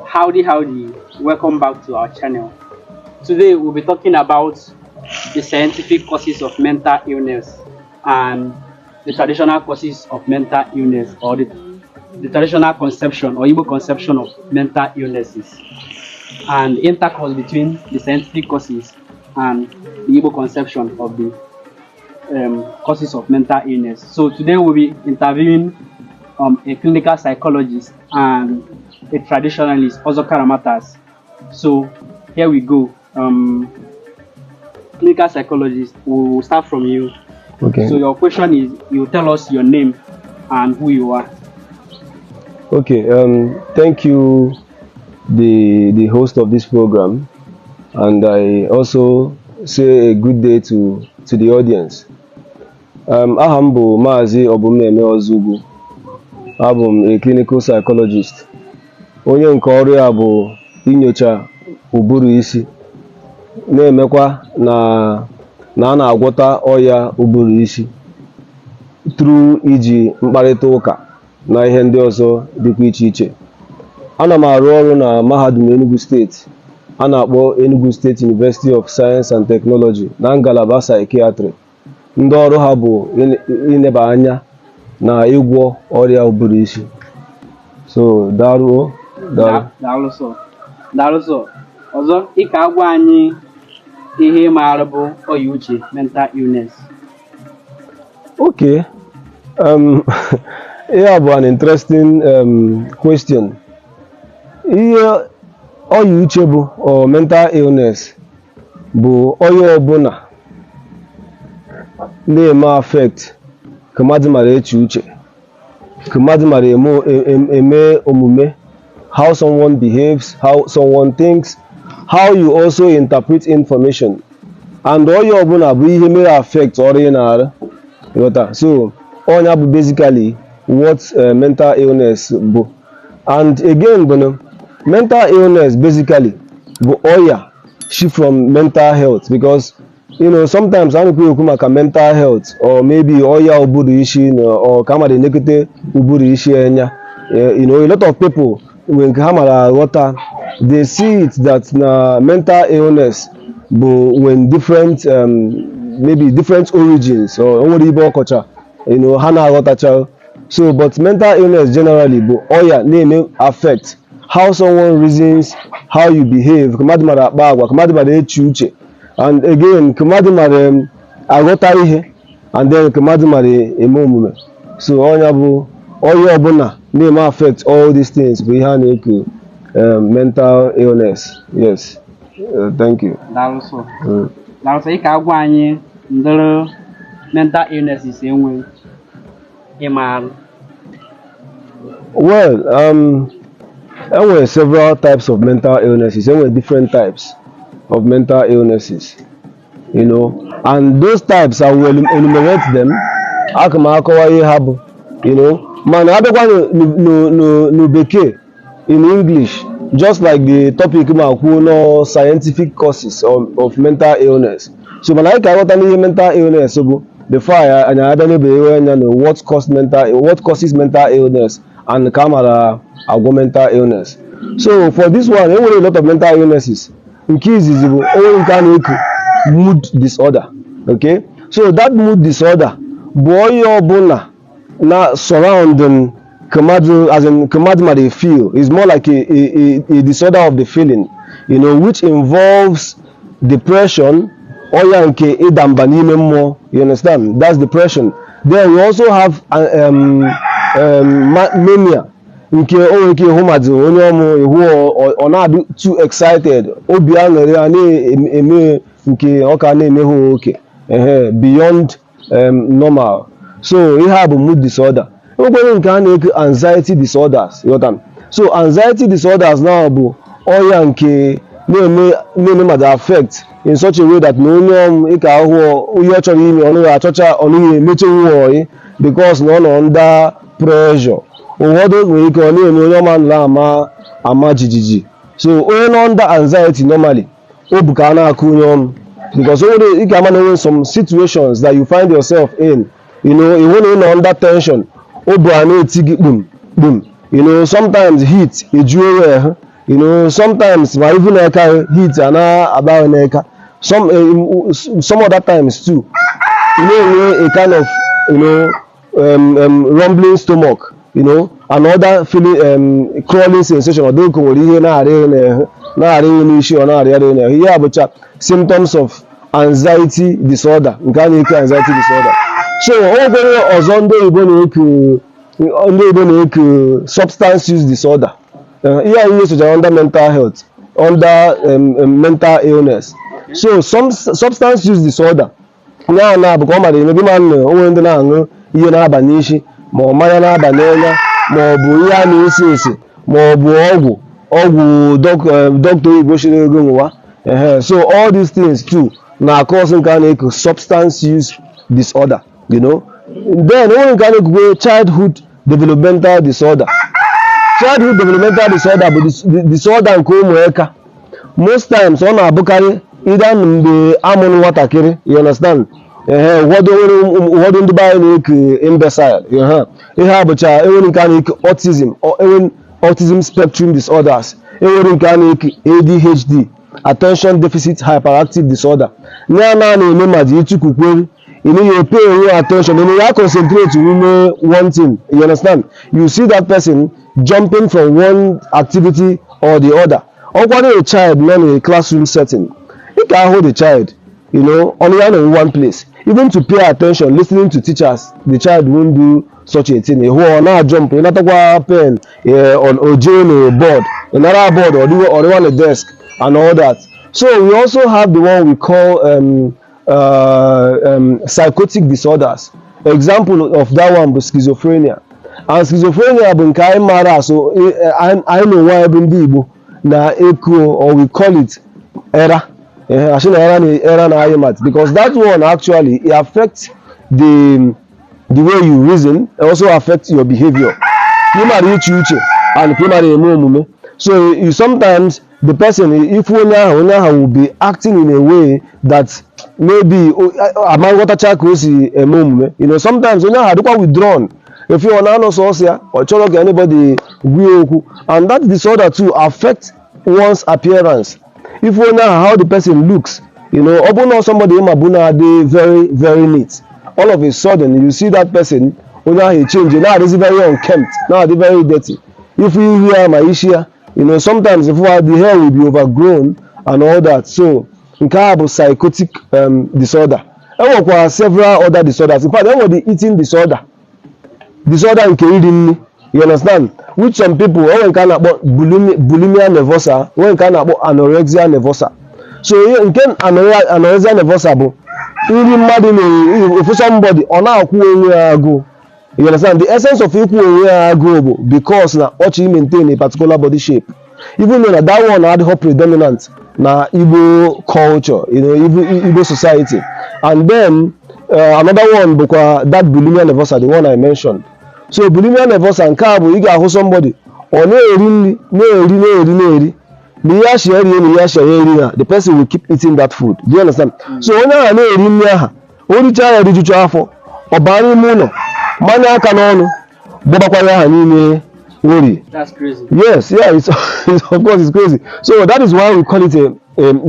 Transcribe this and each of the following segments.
Howdy, welcome back to our channel. Today we'll be talking about the scientific causes of mental illness and the traditional causes of mental illness, or the traditional conception or Igbo conception of mental illnesses, and the intercourse between the scientific causes and the Igbo conception of the causes of mental illness. So today we'll be interviewing a clinical psychologist and a traditionalist, Ozokara Matters. So here we go. Clinical psychologist, we'll start from you. Okay. So your question is, you tell us your name and who you are. Okay. Thank you, the host of this program, and I also say a good day to the audience. Aha m bụ Maazị Obumneme Ozugwu. Abụ m a clinical psychologist. Onye nke ọrụ ya bụ inyocha ụbụrụ isi, na-emekwa na a na-agwọta ọya ụbụrụ isi through iji mkparịta ụka na ihe ndị ọzọ dịkwa iche iche. Ana m arụ ọrụ na Mahadum Enugu Steeti a na-akpọ Enugu State University of Science and Technology na ngalaba psychiatry. Ndị ọrụ ha bụ ineba anya na ịgwọ ọrịa ụbụrụ isi. So daalụ sọ. Ọzọ, ị ka agwa anyị ihe maara bụ ọya uche, mental illness. Okay. Yeah, but an interesting question. Ihe ọya uche bụ or mental illness bụ ọya ọbụla na-eme affect ka mmadụ mara eche uche, ka mmadụ mara eme omume, how someone behaves, how someone thinks, how you also interpret information, and ọya ọbụla bụ ihe mere affect ọrụ ị na-arụ. So ọnya bụ basically what mental illness bụ. And again, mental illness basically bụ ọya she from mental health, because sometimes a na-ekwu okwu maka mental health or maybe ọya ụbụrụ isi or ka mmadụ na-ekete ụbụrụ isi anya. A lot of people when ha mara aghọta, they see it that na mental illness bụ when different maybe different origins or onwere ibe ọkọcha ha na-aghọtacha. So but mental illness generally bụ ọya na-eme affect how someone reasons, how you behave, ka mmadụ mara akpa agwa, ka mmadụ mara eche uche, and again ka mmadụ mara aghọta ihe, and then ka mmadụ mara eme omume. So ọnya bụ ọya ọbụla na-eme affect all these things bụ ihe a na-ekwu mental illness. Yes. Thank you. Daalụ sọ, ị ka agwa anyị ndịrị mental illnesses enwe ịmarụ. Well, there were several types of mental illnesses. There were different types of mental illnesses, and those types I will enumerate them. Man, no Bekee in English, just like the topic no scientific causes of mental illness. So when I got any mental illness, so before I know what causes mental illness and camera mental illness. So for this one, there were a lot of mental illnesses. In case is mood disorder. Okay, so that mood disorder, boy or bona, na surrounding Kamadu, as in Kamadu they feel, is more like a disorder of the feeling, which involves depression or more. You understand? That's depression. Then we also have mania. Nke humadu or not too excited. Beyond normal. So we have a mood disorder. Anxiety disorders. So anxiety disorders now may affect in such a way that because none under pressure. So under anxiety normally, because some situations that you find yourself in, even under tension, sometimes heat, You know, sometimes my even heat and about some other times too. You know, a kind of, you know, rumbling stomach, you know, another feeling, crawling sensation, or don't go here symptoms of anxiety disorder, anxiety disorder. So substance use disorder. Here we use under mental health, under mental illness. So some substance use disorder. Now because maybe man onwe ndị na-aṅụ ihe na-aba n'isi ma ọ mmanya na-aba n'anya ma ọ bụ ihe a na-esi esi ma ọ bụ ọgwụ doctor oyibo siri ego nwa. So all these things too na cause nke a na-eko substance use disorder, you know. Then onwe nke a na-ekwu childhood developmental disorder. Childhood developmental disorder bụ disorder nke ụmụaka. Most times ọ na-abụkarị either mgbe amụrụ nwatakịrị, you understand. Ụfọdụ ndị be anyị na-eke imbecile, ihe a bụcha enwere nke a na-eke autism or autism spectrum disorders, enwere nke a na-eke ADHD, attention deficit hyperactive disorder. Nye na-eme mmadụ ịtụkwukwere, you pay attention, and you concentrate on one thing, you understand. You see that person jumping from one activity or the other. Or when a child not in a classroom setting, you can hold the child, you know, only in one place. Even to pay attention, listening to teachers, the child won't do such a thing. Who are now jumping, not a pen on or join a board, another board or the one on the desk and all that. So we also have the one we call psychotic disorders. Example of that one was schizophrenia. And schizophrenia bụ nke anyị mara, so I know why ndị Igbo na echo, or we call it error. Error na aymat, because that one actually it affects the way you reason, it also affects your behavior. And so you sometimes the person, if one will be acting in a way that maybe among what you know, sometimes you know withdrawn. If you are not or anybody, and that disorder too affects one's appearance. If you know how the person looks, you know, open somebody they very, very neat. All of a sudden you see that person, he change. Now it's very unkempt. Now they're very dirty. If you hear my issue, you know, sometimes if the hair will be overgrown and all that. So we can have psychotic disorder. And we have several other disorders. In fact, there was the eating disorder. Disorder in reading, you understand? Which some people, when can about bulimia nervosa, when can about anorexia nervosa. So you can anorexia nervosa, if somebody on our go. You understand? The essence of equal because now what you maintain a particular body shape. Even though that one had hope predominant na Igbo culture, you know, Igbo society. And then another one because that bulimia nervosa, the one I mentioned. So bulimia nervosa and carbo, you got somebody or the person will keep eating that food. Do you understand? So when I only child did you for or bani mono. That's crazy. Yes, yeah, it's of course it's crazy. So that is why we call it a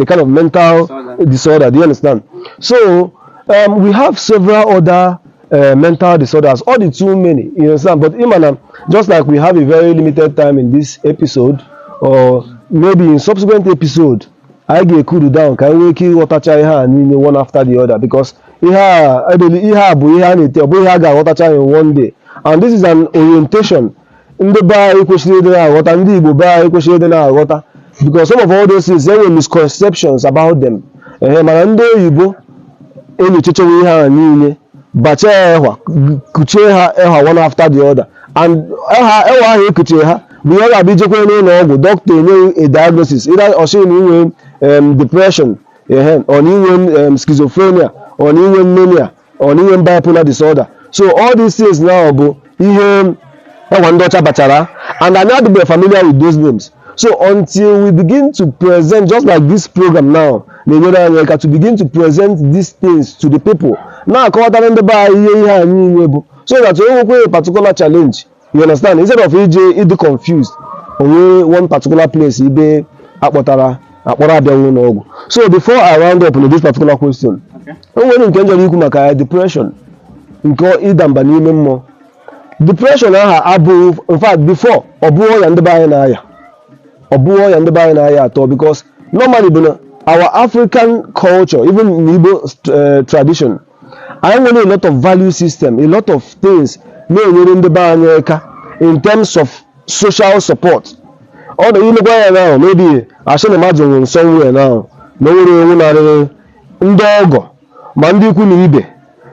kind of mental disorder. Do you understand? So we have several other mental disorders, all the too many, you understand? But Imana, just like we have a very limited time in this episode, or maybe in subsequent episode, I get cool down. Can we kill water chai one after the other? Because in one day, and this is an orientation in the because some of all those things there were misconceptions about them. One after the other, and we all be doctor a diagnosis either or depression, or schizophrenia, or mania, or bipolar disorder. So all these things now, and I know to be familiar with those names. So until we begin to present, just like this program now, to begin to present these things to the people. Now, so that you a particular challenge, you understand? Instead of EJ, it confused. onwe one particular place ibe akpọrọ abịanwu n'ọgwụ. So before I round up on this particular question, o nwere nke njọrọ ikwu maka depression, nke ịda mba n'ime mmụọ. Depression aha abụghị, in fact before ọ bụ ọya ndị be anyị na-aya, ọ bụ ọya ndị be anyị na-aya atọ, because normally bụ na our African culture, even in Igbo tradition, anyị nwere a lot of value system, a lot of things na-enyere ndị be anyị aka in terms of social support. Ọ na imekwa ya now, maybe asị na mmadụ nwere somewhere now na nwere onwe narị ndị ọgọ ma ndị ikwu na ibe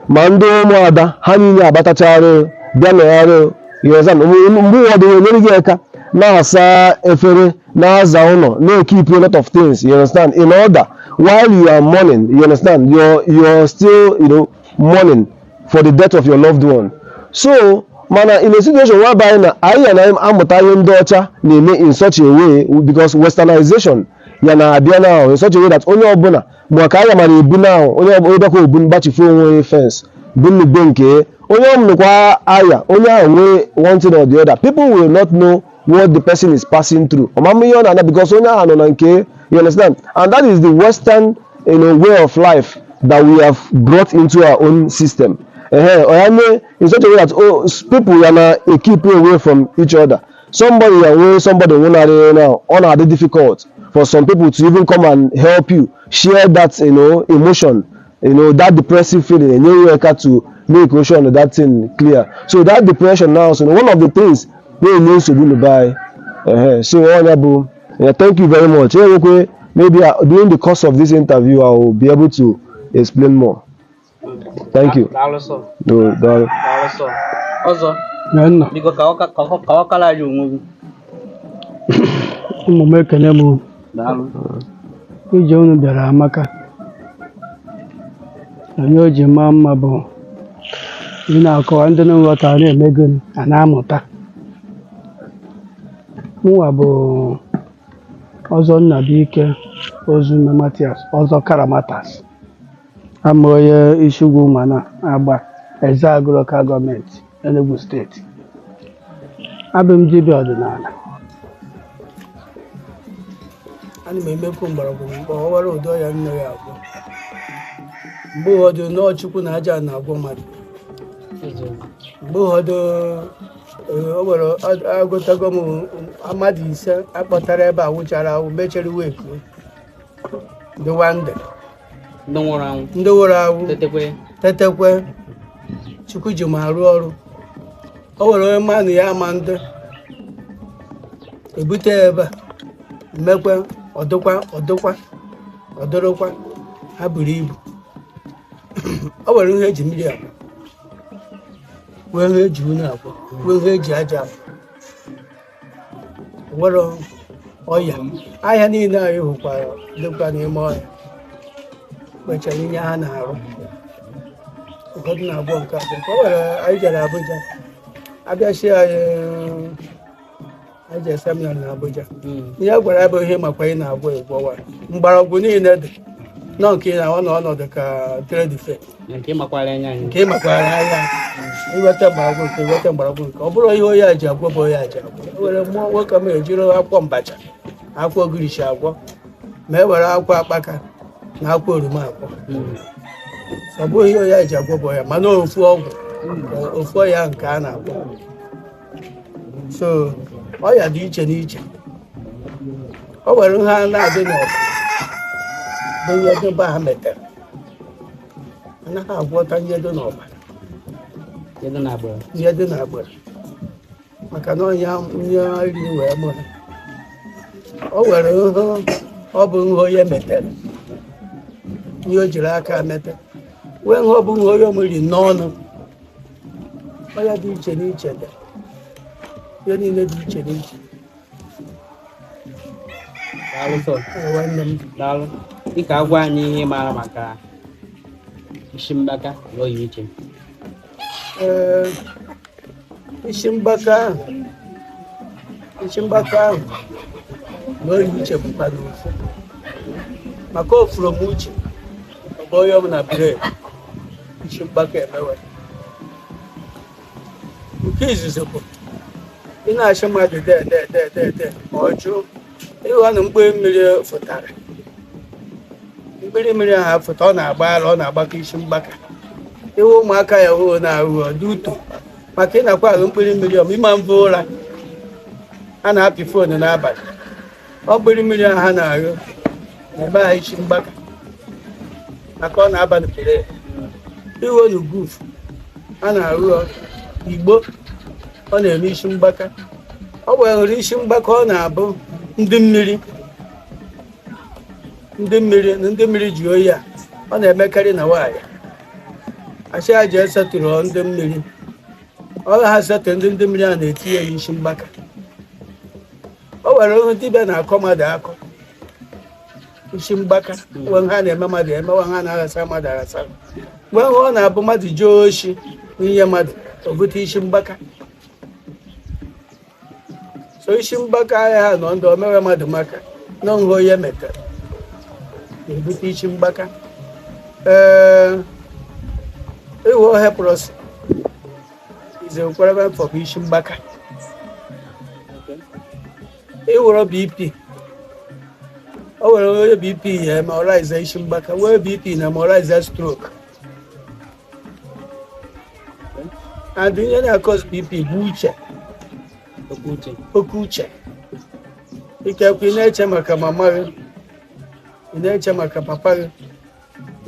ma ndị ụmụada ha niile agbatacharụ bịa nọgharị mgbe ụfọdụ nyere gị aka na-asa efere, na-aza ụlọ, na-keep a lot of things, you understand, in order while you are mourning, you understand, you're still, mourning for the death of your loved one. So mana in a situation whereby na anyị na amụta ihe ndị ọcha na-eme in such a way, because westernization ya na-abịa now in such a way that onye ọbụla ma ka anyị mara ebu now, onye ọbụla ebu mgbachifu onwe fence bụ nnukwu nke onye ọmụnụkwa aya, onye ahụ nwee one thing or the other, people will not know what the person is passing through. Ọmama ihe ọ na-ana because onye ahụ nọ na nke, you understand, and that is the western way of life that we have brought into our own system. In such a way that people keep away from each other. Somebody now, on the difficult for some people to even come and help you share that emotion, that depressive feeling, and you have to make sure that thing clear. So that depression now, so one of the things they need to do by. So honorable, thank you very much. Maybe during the course of this interview, I will be able to explain more. Thank you. Ọzọ, biko ka ọ kala ya onwe gị. Ụmụ m ekele m. Ije unu bịara amaka. Onye o ji maa mma bụ ị na-akọwa ndị na-nghọta na-emego a na-amụta. Mụnwa bụ Ọzọ Nnabụike Ozume Matias, Ọzọ Karamatas. I'm onye isi ugwu mana agba Ezeagu Local Government, Enugu State. Abụ m dibịa ọdịnala. Ana m emekwu mgbọrọgwụ mgbe ọ wara ụdị ọya nne ya agwọ. Mgbe ụfọdụ n'ọchukwu na aja na-agwọ mmadụ. Mgbe ụfọdụ o nwere agụtago m mmadụ 5 akpọtara ebe a wụchara ahụ mechere week the one day. Ndị nwụrụ anwụ tetekwe Chukwu ji ma arụ ọrụ. O nwere onye mmanụ ya ama ndị ebute ebe a mmekwe ọdụrụkwa ha buru ibu. O nwere ihe eji mmiri akwa, nwee ihe eji unu akwa, nwee ihe eji aja akwa. O nwere ọya ahịa niile anyị hụkwara dịkwa n'ime ọya kpechara ihe ha na-arụ. Ụfọdụ na-agwọ nke abụọ. O nwere anyị jere Abuja, abịachi anyị jere seminar na Abuja. Ihe a gwara bụ ihe makwa ị na-agwọ ịgwọwa mgbọrọgwụ niile dị nọ nke na ọnọdụ ka trade fair nke ịmakwara anya iweta mgbọrọgwụ nke ọ bụrụ ihe onye a ji agwọ bụ onye a ji agwọ. O nwere mmụọ nwoke m ejiri akwụkwọ mbacha, akwụkwọ ogirishi agwọ, ma e were akwụkwọ akpaka na akwụkwọ oroma akpọ. Ọ bụghị ihe onye a ji agwọ bụ ya, mana ofu ọgwụ, ofu ọya nke a na-agwọ. So ọya dị iche n'iche. O nwere nha na-adị n'ọbara bụ ihe dị mba ha metere, anaghị agwọta ihe dị n'ọbara, ihe dị n'agbara, maka na ọnya iri wee mụ ha. O nwere ọ bụ nha onye metere, ihe o jiri aka mete, wee nha ọ bụ nha onye omeri n'ọnụ. Ọya dị iche n'iche dị, ihe niile dị iche n'iche. Daalụ. Dịka agwa anyị ihe mara maka isi mgbaka na oyi iche. Isi mgbaka ahụ na oyi iche bụkwa n'ofu, maka ofuru m uche mgbe onye ọbụla biri isi mgbaka emewe. Nke izizi bụ ị na-achị mmadụ de ọ jụụ ịghọ na mkpụrụ mmiri fụtara mkpụrụ mmiri ahụ fụta ọ na-agba ala ọ na-agbakọ isi mgbaka ịhụ ụmụaka ya hụ na-ahụ ọdụ uto maka ị na-akwa ahụ mkpụrụ mmiri ọma ịma mvụ ụra ha na-apị foonu n'abalị ọ mkpụrụ mmiri ahụ ha na-ahụ na-eme ha isi mgbaka maka ọ na-aba n'pere iwe n'ugufu a na-arụ igbo ọ na-eme isi mgbaka ọ nwere isi mgbaka ọ na-abụ ndị mmiri ji oyi a ọ na-emekarị na nwaanyị achị ha ji esetụrụ ndị mmiri ọ ha setụrụ ndị mmiri a na-etinye ya isi mgbaka o nwere ihe dibịa na-akọ mmadụ akọ isi mgbaka nwe ha na-eme mmadụ emewe ha na-aghasa mmadụ aghasa mgbe ahụ ọ na-abụ mmadụ jee oshi n'inye mmadụ o bute isi mgbaka so isi mgbaka ahịa ha nọ ndị omewe mmadụ maka na nha onye metara na-ebute isi mgbaka ịwụ heprosi is a requirement for isi mgbaka ịwụrụ BP o nwere onye BP ya memorize isi mgbaka wee BP na memorize stroke and ihe na-akọs BP bụ oke uche ikekwe ị na-eche maka mama gị ị na-eche maka papa gị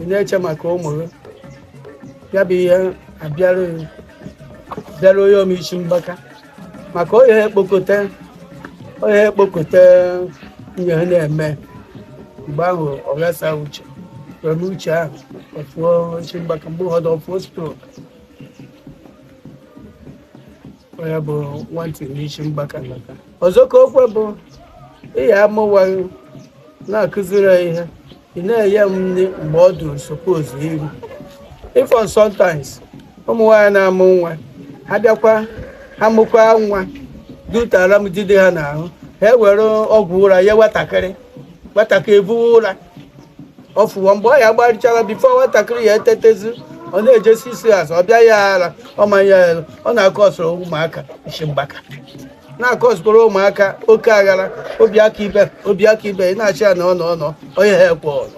ị na-eche maka ụmụ gị ya bụ ihe bịara onye ome isi mgbaka maka onye ekpokọta ihe ha na-eme mgbe ahụ ọ ghasa uche were uche ahụ ọfụọ isi mgbaka mgbe ụfọdụ ọfụọ stroke onye bụ nwantị n'isi mgbaka ọzọ ka okwe bụ ihe amụwaghị na-akụziri ihe ị na-enye m nri mgbe ọ dụrụ suppose iru ifo sometimes ụmụ nwaanyị na-amụ nwa ha bịakwa ha mụkwa nwa dutara m dide ha n'ahụ ha ewere ọgwụ ụra nye nwatakịrị ebuwe ụra ọfụwa mgbe ọ ya gbarichara bifo nwatakịrị ya etetezi ọ na-ejesi isi azụ ọ bịa ya ara ọmanya elu ọ na-akọsoro ụmụaka isi mgbaka na-akọsoro ụmụaka oke aghara obi aka ibe ị na-achị ya na ọnọ onye ha ekwe ọnụ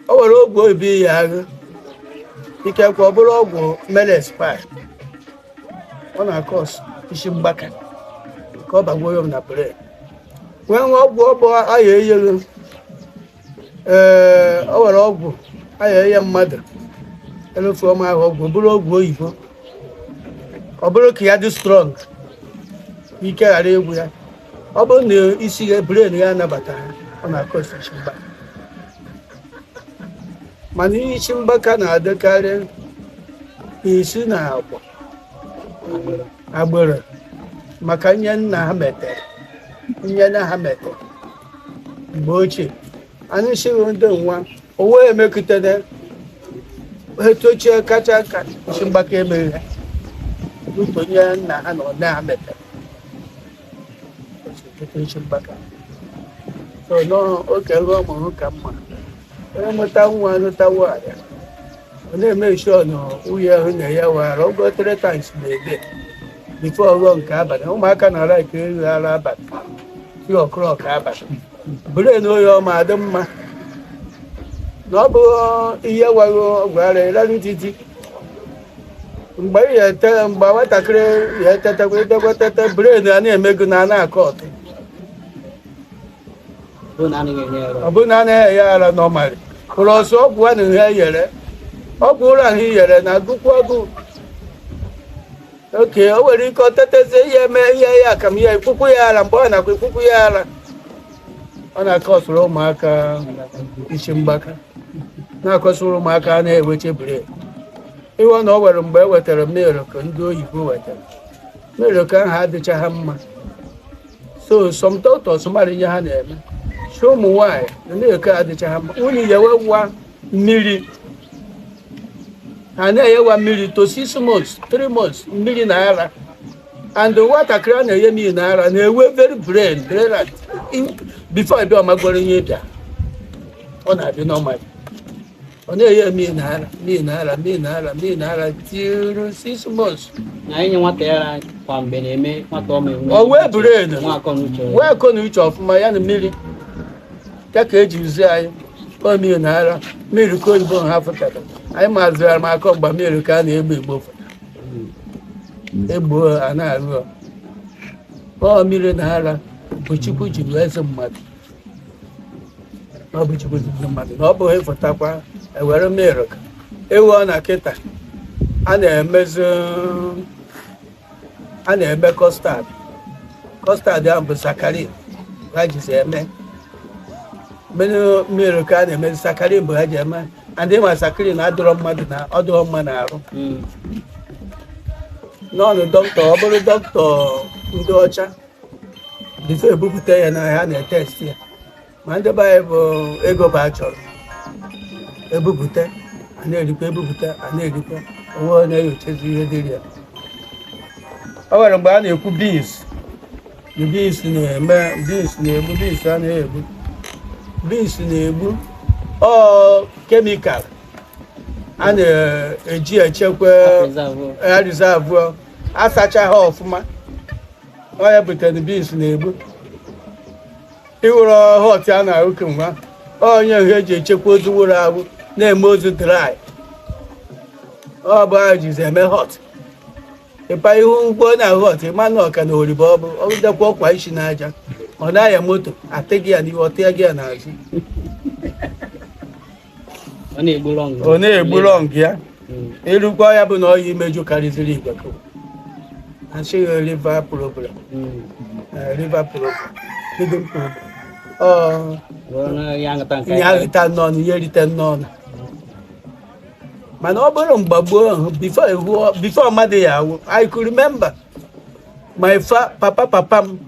o nwere ogwu obi ya agụ ikekwe ọ bụrụ ọgwụ melespi ọ na-akọs isi mgbaka ka ọ bagbuo m na bred nwee nwe ọgwụ ọbụ aya eyeghị o nwere ọgwụ aya eye mmadụ elufu ọma ahụ ọgwụ bụrụ ọgwụ oyibo ọ bụrụ ka ya dị strọng ike ghara egwu ya ọ bụrụ na isi ya bren ya anabata ha ọ na-akọs isi mgbaka mana isi mgbaka na-adịkarị isi na agbụrụ maka nye nna ha metere mgbe ochie anyị siri ndị nwa onwe emekụtara etochie kacha nka isi mgbaka emeghị ha onye nna ha na ọna ha metere isi mgbaka so n'oge ruo ọmụrụ ka mma onye mụta nwa nụta nwaanyị ọ na-eme sure na nwunye ahụ na ya wara ogo 3 times na-ede bifo ọghọ nke abalị ụmụaka na-ara ike eri ara abalị 3 o'clock abalị bren oyi ọma adị mma na ọ bụ ihe waghị ọgwụ ara ịrara titi mgbe nwatakịrị ya etetekwa bren a na-emego na na-akọ ọtụ ọ bụ na anaghị ya ara nọmarị ụrụ ọsọ ọgwụ a na ihe yere ọgwụ ụlọ ahụ yere na agụkwu ọgụ oke o nwere ike ọ tetezie ihe eme ihe ya akam ya ikpukwu ya ara mgbe ọ na-akwa ikpukwu ya ara ọ na-akọsoro ụmụaka isi mgbaka na-akọsoro ụmụaka a na-eweche bred iwe na ọ nwere mgbe e wetara milk ndị oyibo wetara milk ahụ adịcha ha mma so some doctors mara ihe ha na-eme si ụmụ nwaanyị na milk adịcha ha mma nwunye yewe nwa mmiri ha na-enyewa mmiri to 6 months 3 months mmiri na ara and nwatakịrị a na-enye mmiri na ara na-ewe very brain before ebe ọmagoro ihe bịa ọ na-adị normal ọ na-enye naira till 6 months. Na inye nwata ya kwa mgbe na-eme nwata ọma enwe. O wee buru edo. Nwa akọ n'uche. Wee akọ n'uche ọfụma ya na mmiri. Ya ka eji uzi anyị. Ọ mmiri naira. Mmiri ka oyibo ha fụtara. Anyị mazịrị m akọ mgbe mmiri ka a na-egbo egbo fụtara. Egbo a na-arụ ọ mmiri naira bụ Chukwu jiri eze mmadụ. Ọ bụ Chukwu jiri mmadụ na ọ bụghị ịfụtakwa ewere mmiri ka ewu ọ na kịta a na-eme kọstad ahụ bụ sakarin ha jizi eme mmiri ka a na-eme sakarin bụ ha ji eme ndị ma sakarin adịrọ mmadụ na ọdụrọ mma na-arụ n'ọnụ dọkịta ọ bụrụ dọkịta ndị ọcha bifo ebupụta ya na ha na-etesti ya ma ndị be anyị bụ ego bụ a chọrọ ebupụta a na-erikwa ebupụta a na-erikwa onwe na-enyochazi ihe dịrị ya. O nwere mgbe a na-ekwu beans na-egbu kemikal a na-eji echekwa reserve asacha ha ọfụma ọ ya butere beans na-egbu iwere hot a na-ahụ kemgbe onye ihe eji echekwa ozu wụrụ ahụ na-eme ozu dry ọ bụ ahụ jizi eme hot ịpa ihu ugbo na hot ịmanụ ọka na oribo ọ bụ ọgụdekwa ọkwa isi n'aja ọ na-aya moto atịghị ya n'ihu ọtịa gị ya n'azụ ọ na-egbu lọng ya ịrụkwa ya bụ na ọya imeju karịziri igwe asịghị liver problem hidden problem ihe aghịta n'ọnụ ihe erite n'ọnụ mana ọ bụrụ mgbagbo ahụ before mmadụ ya awụ I could remember my papa m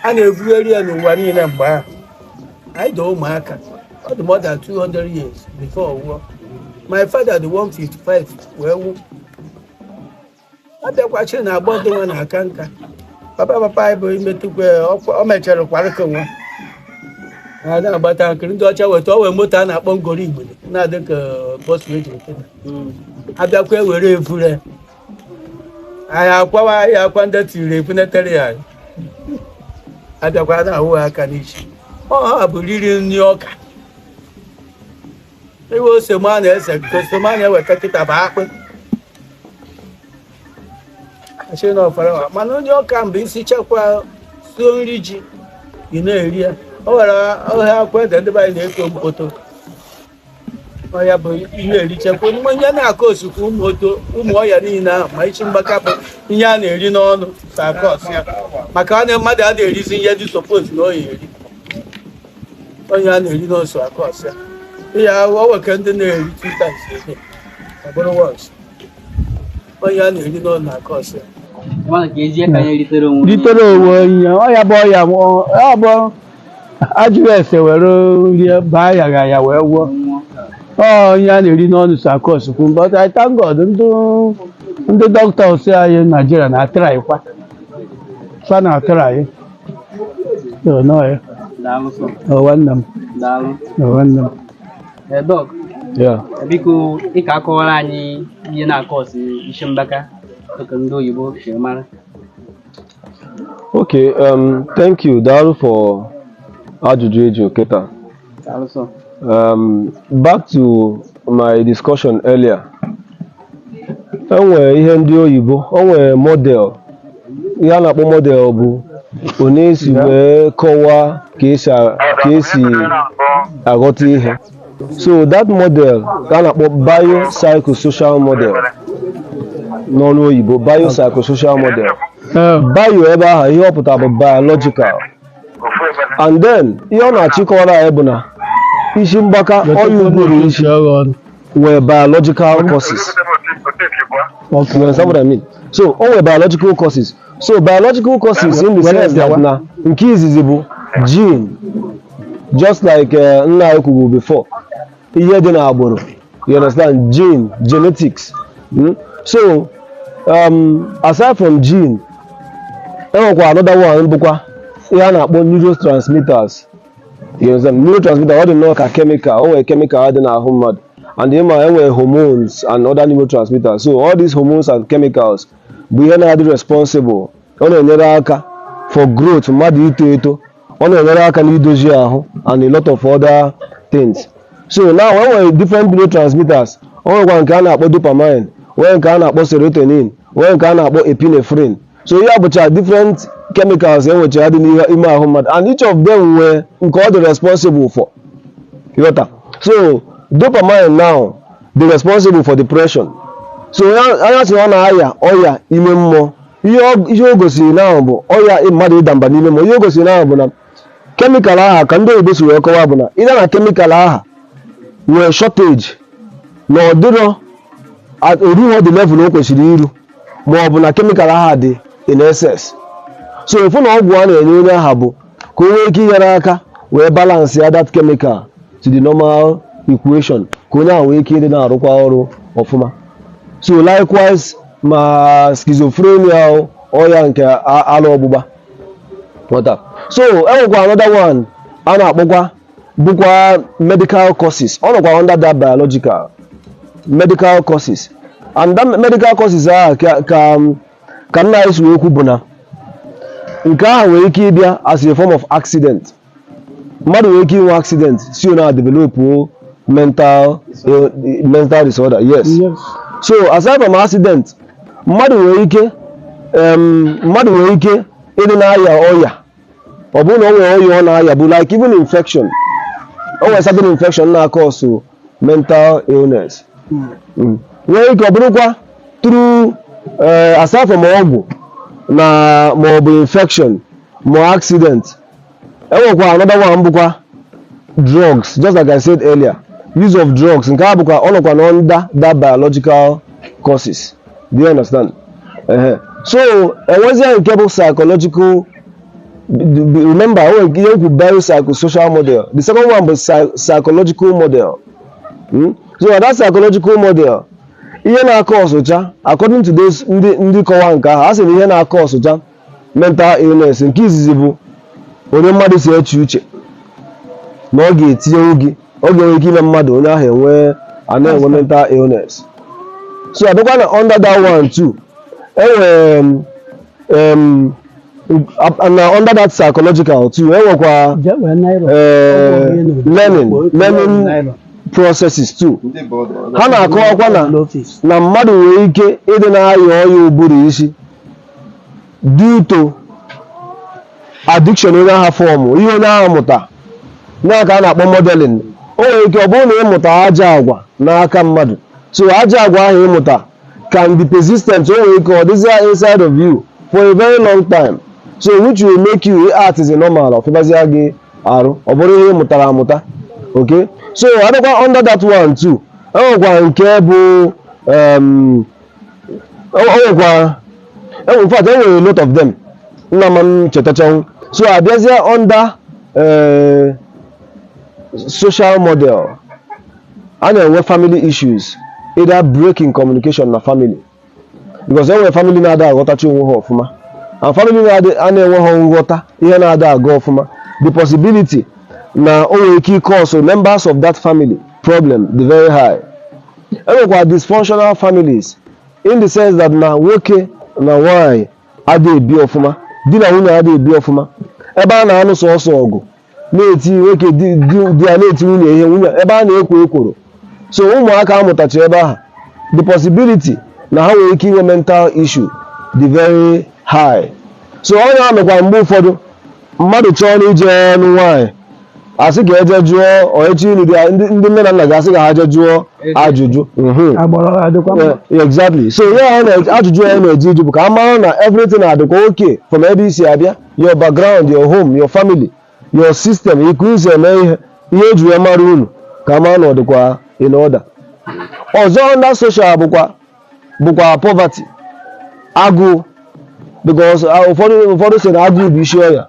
a na-ebugheri ya n'ụwa niile mgbe ahụ anyị dị ụmụaka ọ dị more than 200 years before war. My father dị 155 wee wụ abịakwachiri na agbọ ndị nwa na-aka nka papa anyị bụ imetụkwa ọ mechara kwarịka nwa a na-agbata nkiri ndị ọcha weta ọ wee moto a na-akpọ ngoro igbo na-adị ka bọs redio abịakwa ewere evure anyị akwa ndị tiri ebunetere ya abịakwa na-ahụ aka n'isi ọ bụ riri nri ọka iwe ose ma na-ese osoma na-eweta kịta bụ akpị achị na ọfara mana onye ọka mgbe isi chekwa suo nri ji ị na-eri ya o nwere ọhịa akwa ede ndị anyị na-eko mkpoto ọya bụ ihe erichekwa mgbe ihe na-akọ osikwa ụmụ ọya niile ahụ ma ichi mgbaka bụ ihe a na-eri n'ọnụ sakọs ya maka na mmadụ a na-erizi ihe dị sopos na oya eri onye a na-eri n'osu akọs ya ihe ahụ o nweke ndị na-eri 2 times a day ọ bụrụ once onye a na-eri n'ọnụ na akọs ya ritere onwe ihe ọya bụ ọya bụ ajụrụ ese were rie baa ya wee gwụọ onye a na-eri n'ọnụ sakọs kwu but I thank God ndị dọkịta osi anyị Naịjirịa na-atịra kwa fa na-atịra anyị nwanne m biko ị ka akọwara anyị ihe na-akọsi isi mgbaka dịka ndị oyibo si mara. Okay, thank you daalụ for ajụjụ eju kịta. Back to my discussion earlier. Enwere ihe ndị oyibo, o nwere model. Ihe a na-akpọ model bụ onye esi wee kọwaa ka esi aghọta ihe. So that model ka a na-akpọ biopsychosocial model n'ọnụ oyibo, biopsychosocial model. Bio ebe ahụ ihe ọ pụtara bụ biological. And then ihe ọ na-achịkọrọ anyị bụ na isi mgbaka ọya ụbụrụ isi were biological causes. You understand what I mean? So o nwere biological causes. So biological causes in the sense that na nke izizi bụ gene, just like nna anyị kwuru before, ihe dị n'agbụrụ, you understand, gene, genetics. So aside from gene, enwekwa another one bụkwa ihe a na-akpọ neurotransmitters. You understand? Neurotransmitter, all the know ka chemical, all chemical dị n'ahụ mmadụ. And then enwere hormones and other neurotransmitters. So all these hormones and chemicals bụ ihe na-adị responsible. Ọ na-enyere aka for growth, mmadụ ito eto. Ọ na-enyere aka n'idozi ahụ and a lot of other things. So now enwere different neurotransmitters. Ọ nwekwa nke a na-akpọ dopamine, nwee nke a na-akpọ serotonin, nwee nke a na-akpọ epinephrine. So ya bụcha different chemicals enwecha dị n'ime ahụ mmadụ, and each of them nwee nke ọ dị responsible for. So dopamine now dey responsible for depression. So anya sị ọ na-aya ọya ime mmụọ. Ihe o gosiri now bụ ọya mmadụ ịda mba n'ime mmụọ. Ihe o gosiri now bụ na chemical aha ka ndị oyibo si wee kọwaa bụ na ịda na chemical aha nwere shortage na ọ dịrọ orughị the level o kwesịrị iru, ma ọ bụ na chemical aha dị in excess. So ifu na ọgwụ a na-enye onye aha bụ ka o nwee ike inyere aka wee balance ya that chemical to the normal equation ka onye ahụ nwee ike ịdị na-arụkwa ọrụ ọfụma. So likewise ma schizophrenia ọya nke alụ ọgbụgba. So enwekwa another one a na-akpọkwa bụkwa medical causes. Ọ nọkwa under that biological medical causes, and that medical causes ahụ ka nna anyị si wee kwu bụ na nke ahụ nwere ike ịbịa as a form of accident. Mmadụ nwere ike inwe accident si na develop mental disorder. Yes. So aside from accident, mmadụ nwere ike ịdị na-aya ọya. Ọ bụrụ na o nwere ọya ọ na-aya bụ like even infection. O nwere certain infection na-cause mental illness. Nwere ike ọ bụrụkwa through aside from ọgwụ na ma ọ bụ infection ma accident. Enwekwa another one bụkwa drugs, just like I said earlier, use of drugs. Nke a bụkwa ọ nọkwa na under that biological causes. Do you understand? So enwezie nke bụ psychological. Remember, we could bury psychosocial model. The second one was psychological model. So that psychological model, ihe na-cause ụcha, according to those ndị kọwa nke ahụ, asị na ihe na-cause ụcha mental illness. Nke izizi bụ onye mmadụ si eche uche na ọ ga-etinye oge, ọ ga-enwe ike ime mmadụ onye ahụ enwe mental illness. So adịkwa na under that one too, enwere and under that psychological too, enwekwa learning processes too. Ha na-akọwakwa na mmadụ nwere ike ịdị na-aya ọya ụbụrụ isi due to addiction onye ahụ fọmụ, ihe onye ahụ mụta n'aka a na-akpọ modeling. O nwere ike ọ bụrụ na ịmụta ajọ agwa n'aka mmadụ, so ajọ agwa ahụ ịmụta can be persistent. O nwere ike ọ dịzị inside of you for a very long time, so which will make you act as a normal of ịbazia gị arụ, ọ bụrụ ihe ịmụtara amụta. Okay, so adịkwa under that one too, enwekwa nke bụ in fact enwere a lot of them nna m chetachanwụ. So abịazịa under social model, a na-enwe family issues, either breaking communication na family, because enwere family na-ada aghọtacha onwe ha ọfụma, and family a na-enwe ha nghọta ihe na-ada aga ọfụma, the possibility na o nwere ike cause members of that family problem dị very high. Enwekwa dysfunctional families in the sense that na nwoke na nwanyị adịghị ebi ọfụma, di na nwunye adịghị ebi ọfụma, ebe a na-anụ sọsọ ọgụ na-eti nwoke di ya na-eti nwunye ihe, nwunye ebe a na-ekwo ekworo. So ụmụaka amụtacha ebe ahụ, the possibility na ha nwere ike inwe mental issue dị very high. So onye amekwa mgbe ụfọdụ mmadụ chọọ na ije ọnụ nwaanyị asị ka eje jụọ ohechi ilu ndị nne na nna ga-asị ka ha je jụọ ajụjụ. Exactly. So ajụjụ ya na-eji iju bụ ka a mara na everything adịkwa okay from ebe isi abịa, your background, your home, your family, your system, ikwu isi eme ihe eji ya mara unu ka a mara na ọ dịkwa in order. Ọzọ under social bụkwa poverty, agụụ, because ụfọdụ sị na agụụ bụ isi ọya.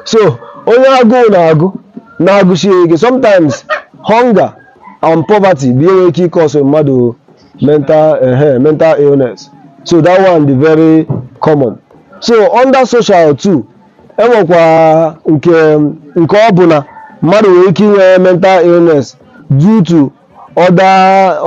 So onye agụụ na-agụsie ike, sometimes hunger and poverty bụ ihe nwere ike cause mmadụ mental illness. So that one be very common. So under social too, enwekwa nke ọ bụ na mmadụ nwere ike inwe mental illness due to other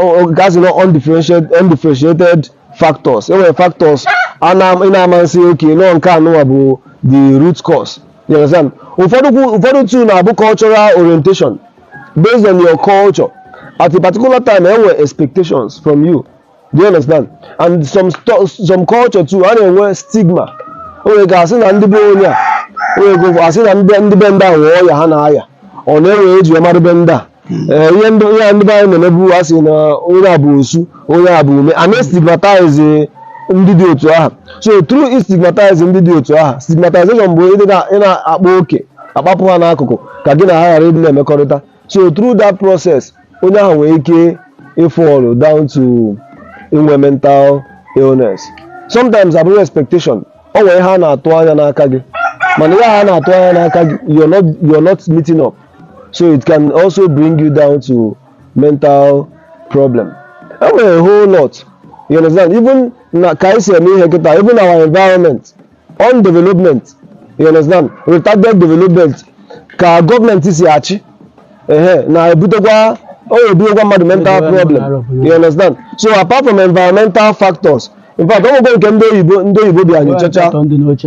undifferentiated factors. Enwere factors ị na-amasị oke nọ nke anụwa bụ the root cause. You understand? Ụfọdụ too na-abụ cultural orientation based on your culture. At a particular time, enwere expectations from you. Do you understand? And some culture too, a na-enwe stigma. Onwe ga-asị na ndị be onye a, onwe ga-asị na ndị be ndị ahụ ọya ha na-aya. Ọ na-enwe eji ọmarụ be ndị a. Ihe ndị be anyị na-emebu asị na onye a bụ osu, onye a bụ ume. A na-estigmatize ndị dị otu aha. So through stigmatize ndị dị otu aha, stigmatization bụ ị na-akpa oke, akpapụ ha n'akụkụ ka gị na ha ghara ịdị na-emekọrịta. So through that process, onye ahụ nwere ike fall down to inwe mental illness. Sometimes abụrụ expectation, o nwere ha na-atụ anya n'aka gị, mana ya ha na-atụ anya n'aka gị, you're not meeting up. So it can also bring you down to mental problem. E nwere a whole lot. You understand? Even ka esi eme ihe kịta, even our environment, on development, you understand? Retarded development ka gọọmenti si achị na-ebutekwa mmadụ mental problem. You understand? So apart from environmental factors, in fact, ọgwụgwọ nke ndị oyibo bịa nyochacha,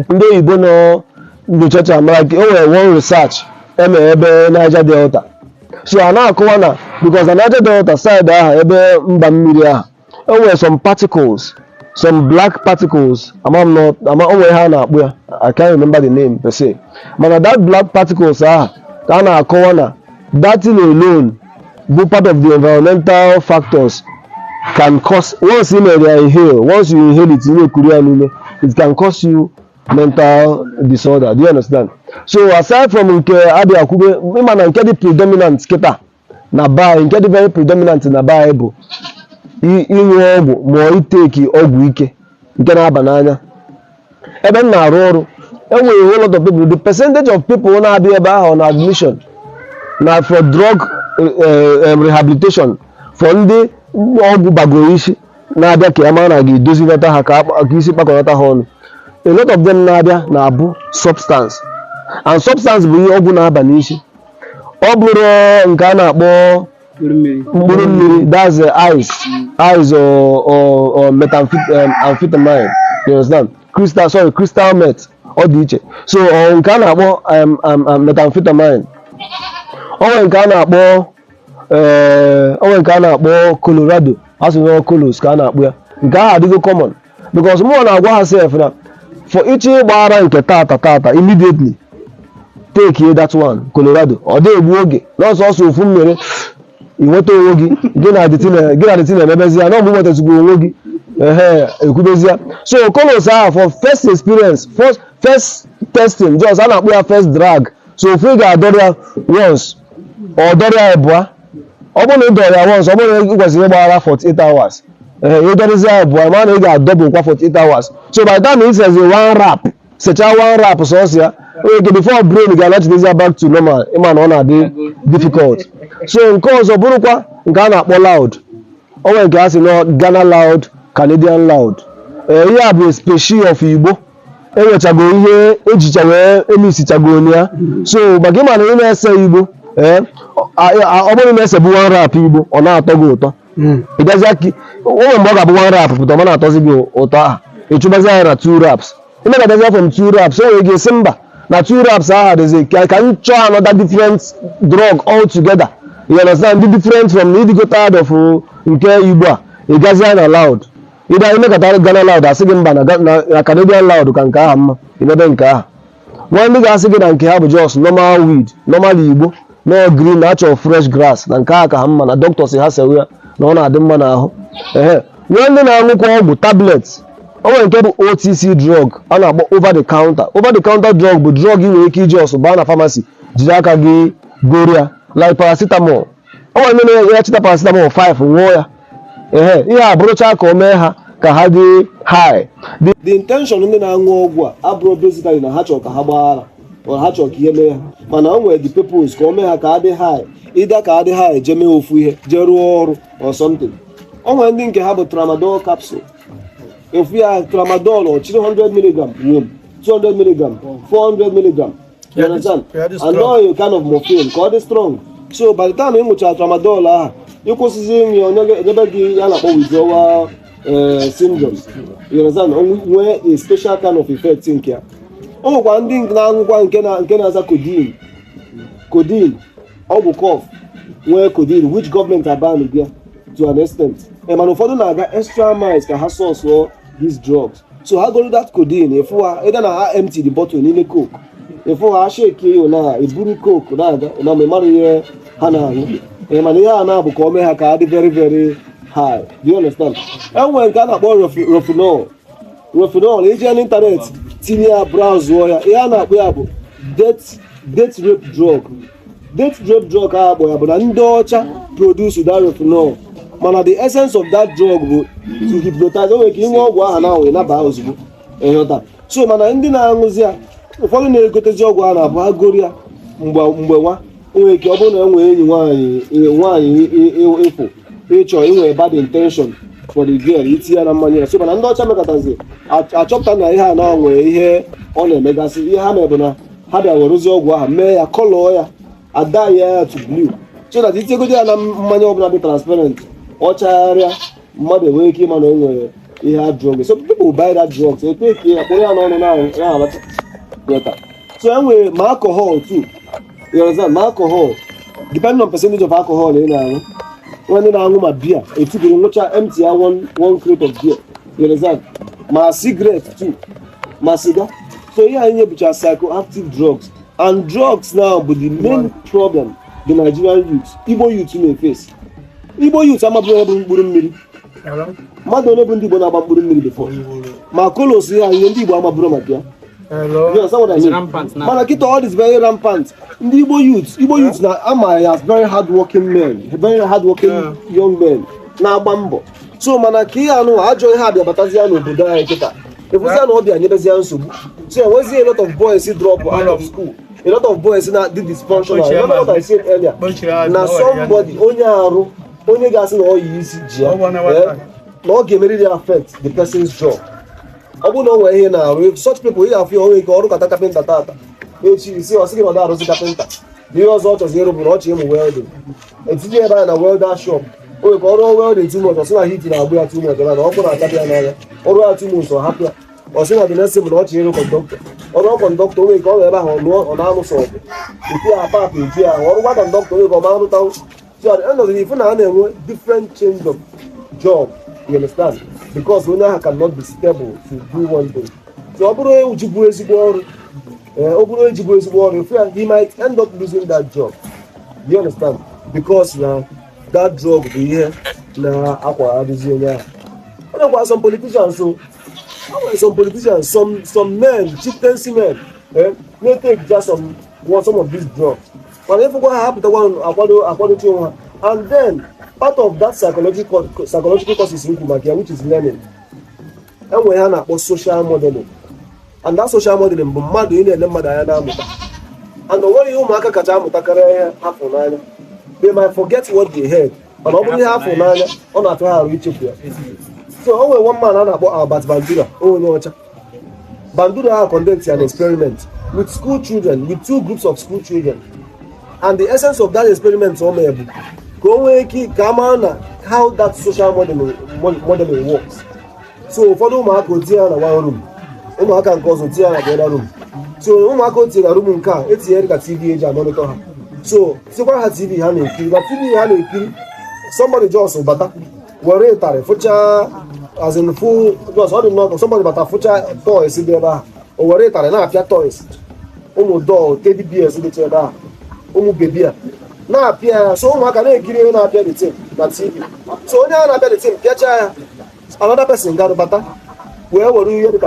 ndị oyibo nọ nyochacha mara o nwere one research eme ebe Niger Delta. So a na-akọwa na because na Niger Delta side aha ebe mba mmiri aha, o nwere some particles, some black particles, ama onwe ha na-akpụ ya, I can't remember the name per se, mana that black particles aha ka a na-akọwa na that thing alone bụ part of the environmental factors can cause, once you inhale, once you inhale it, it can cause you mental disorder. Do you understand? So aside from nke adị akwube, ịma na nke dị predominant kịta na bai, nke dị very predominant na bai bụ inwe ọgwụ ma iteki ọgwụ ike nke na-aba n'anya. Ebe m na-arụ ọrụ, enwere a whole lot of people, the percentage of people na-abịa ebe ahụ na admission na for drug rehabilitation for ndị ọgwụ bagoro isi na-abịa ka ya mara na ga-edozilata ha ka isi kpakọrọta ha ọnụ. A lot of them na-abịa na-abụ substance, and substance bụ ihe ọgwụ na-aba n'isi. Ọ bụrụ nke a na-akpọ mkpụrụ mmiri, that's ice or methamphetamine, you understand? Crystal meth, ọ dị iche. So nke a na-akpọ methamphetamine, onwe nke a na-akpọ Colorado, asụ na Colos ka a na-akpọ ya. Nke ahụ adịgo common because mụ na-agwa ha sef na for ichi ịgbara nke tata immediately take that one Colorado, ọ dị egbu oge n'ọsọsọ ofu mmiri inweta onwe gị, gị na adịtị na-emebezi ya na ọmụ nwetazigbo onwe gị ekwubezi ya. So Colos ahụ for first experience, first testing, just a na-akpọ ya first drag. So ofu ị ga-adọrọ ya once ọ dọrọ ya abụọ, ọ bụrụ na ị dọrọ ya once, ọ bụrụ na ị kwesịrị ịgbara 48 hours, ị dọrịzi ya abụọ ma na ị ga-adọbụ kwa 48 hours. So by the time ị sezi one wrap, secha one wrap sọsọ ya, oge before brain ga-anachitezi back to normal, ịma na ọ na-adị difficult. So nke ọzọ bụrụkwa nke a na-akpọ loud. O nwere nke a sị na Ghana loud, Canadian loud. Ihe a bụ species of Igbo. Enwechago ihe ejicha wee emisichago onye ya. So maka ịma na ị na-ese Igbo, ọ bụrụ na-ese bụ one wrap Igbo, ọ na-atọ gị ụtọ. Ịgazi aki, onwe mgbe ọ ga-abụ one wrap pụta, ọ na-atọzi gị ụtọ aha. Ịchụbazi ya na two wraps. Ị na-agadazi from two wraps, o nwere gị esi mba na two wraps aha dịzi ka m chọọ another different drug altogether. You understand? Dị different from na ịdịgo tired of nke Igbo a, ịgazi ya na loud. Ịda imekọta Ghana loud asị gị mba na Canadian loud ka nke aha mma, imebe nke aha. Nwa ndị ga-asị gị na nke ha bụ just normal weed, normal Igbo, no green, natural fresh grass, na nke aha ka ha mma, na doctors ha sewe ya na ọ na-adị mma n'ahụ. Nwa ndị na-aṅụkwa ọgwụ tablets, o nwere nke bụ OTC drug a na-akpọ over the counter. Over the counter drug bụ drug ị nwere ike iji ọsụ baa na pharmacy jiri aka gị goro ya, like paracetamol. O nwere ndị na-echeta paracetamol 5 ṅụọ ya. Ihe a bụrụcha ka o mee ha ka ha dị high. The intention ndị na-aṅụ ọgwụ a abụrụ basically na ha chọrọ ka ha gbaghara, ha chọrọ ka ihe mee ha, mana o nwere the purpose ka o mee ha ka ha dị high, ịda ka ha dị high jee mee ofu ihe, jee rụọ ọrụ or something. O nwere ndị nke ha bụ tramadol capsule, ofu ya tramadol ọ chịrị 100 mg wom, 200 milligram, 400 milligram. You understand? And now you kind of morphine, called it strong. So by the time you much tramadol, you can see you never give withdrawal syndrome. You understand? Where a special kind of effect in here. Oh, one thing now, one can as a codeine, cough, where codeine, which government are banned here to an extent. And manufacturing got extra miles can have source for these drugs. So how go to that codeine? If we are either empty the bottle in a coke, if we are shake you na a buru coke na me marry hana, and mania na become very very high. Do you understand? And when Ghana about Rofinol, Asian internet, Tinia browse wire, Iana Biabo, date rape drug. Date rape drug but Andocha produce without Rofinol. Man, the essence of that drug to hypnotize. Oh, you know what now in a house. So, man, in the Anguzia, following the good job one of Agoria, Mbawa, who can one bad intention for the girl. It's here and money. So, man, I'm not sure I chopped on here now where here on a legacy. You have a had a Rosio, may a color, a dye to blue. So that it's a good money of the transparent. Area, mother waking man on he had drugs. So people buy that drugs. They take it, so anyway, alcohol too. You understand? Alcohol, depending on percentage of alcohol in when in a beer, it took empty one crate of beer. You understand? My cigarette too, my cigar. So here I which are psychoactive drugs. And drugs now, but the main problem the Nigerian youth, Igbo youth may face. Igbo youth are not mmiri. Mmadụ ole bụ ndị Igbo na-agba mkpụrụ mmiri before. Ma kolos ya ihe ndị Igbo ama bụrụ maka ya. You understand what I mean? Mana kita all is very rampant. Ndị Igbo youth na ama as very hardworking men, very hardworking young men na-agba mbọ. So mana ka ihe anụ ajọ ihe abịa batazi ya n'obodo anyị kịta. Efuzi ya na ọ bịa nyebezi ya nsogbu. So enwezi a lot of boys drop out of school. A lot of boys na did dysfunctional. You know what I said earlier? Na somebody onye arụ only gas in all you see, no game really affect the person's job. I don't know where here now. With such people, here have you go look at a carpenter. You see, or see about that carpenter. You also to zero, but not him welding. It's here in a welder shop. We go all welding too much, or so I hit in our way too much, and open a carpenter, or 2 months or happier, or so the next time, not here conductor. Or no conductor, we call ever on our soul. If you are happy, if you are, or what conductor, we go out. So at the end of the day, if you have a different change of job, you understand? Because we now cannot be stable to do one thing. So he might end up losing that job. You understand? Because that drug will be here. Some politicians, some men, chieftaincy men, they take just some of these drugs. But if we happen to one according to and then part of that psychological course is which is learning. And we have about social modeling. And that social modeling, and the way you make a they might forget what they heard. And only half an hour on a trial reach here. So only one man about Bandura. Oh no, Bandura conducts an experiment with school children, with 2 groups of school children. And the essence of that experiment is how that social modeling works. So for the one room, can cause the other room. So the room car, it's here TV and monitor her. So her TV somebody just but worry as in full somebody but a future toys there or worry toys. Teddy bears in the chair. Baby. Now appear so much can agree na appear the team na TV. So only na appear the team catch another person got better. Where were you the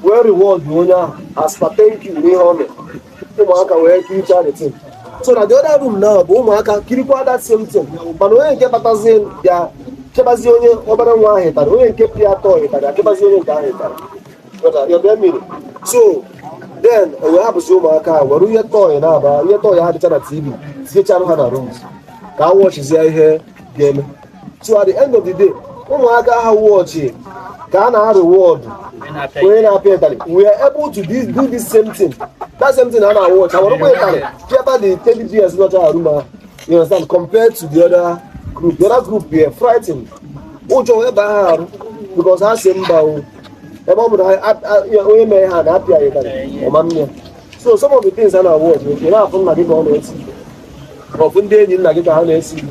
where reward you as for thank you we honor. Umaka where you the team. So na the other room now umaka kiripo that same thing. But when you get better zen ya kebazi onye obara nwa heta. When you get player toy heta kebazi onye ka heta. You get me? So then we have a zoom car where we toy now, but we toy had a TV. See channel rooms. Can watch his here game. So at the end of the day, ụmụaka ha wọchị ka a na-reward onye na-apịa ịtarị. We are able to do this same thing. That same thing a na-awọchị awarụkwa ịtarị pịata the teddy bears nọcha arụ ma, you understand, compared to the other group. The other group were frightened. Ụjọ ebe ha arụ because ha si mba o ebe ọ bụ na onye mere ha na-apịa ịtarị ọma mmịa. So some of the things a na-awọchị ị na-afụ nna gị ka ọ na-esi ọfụ ndị enyi nna gị ka ha na-esi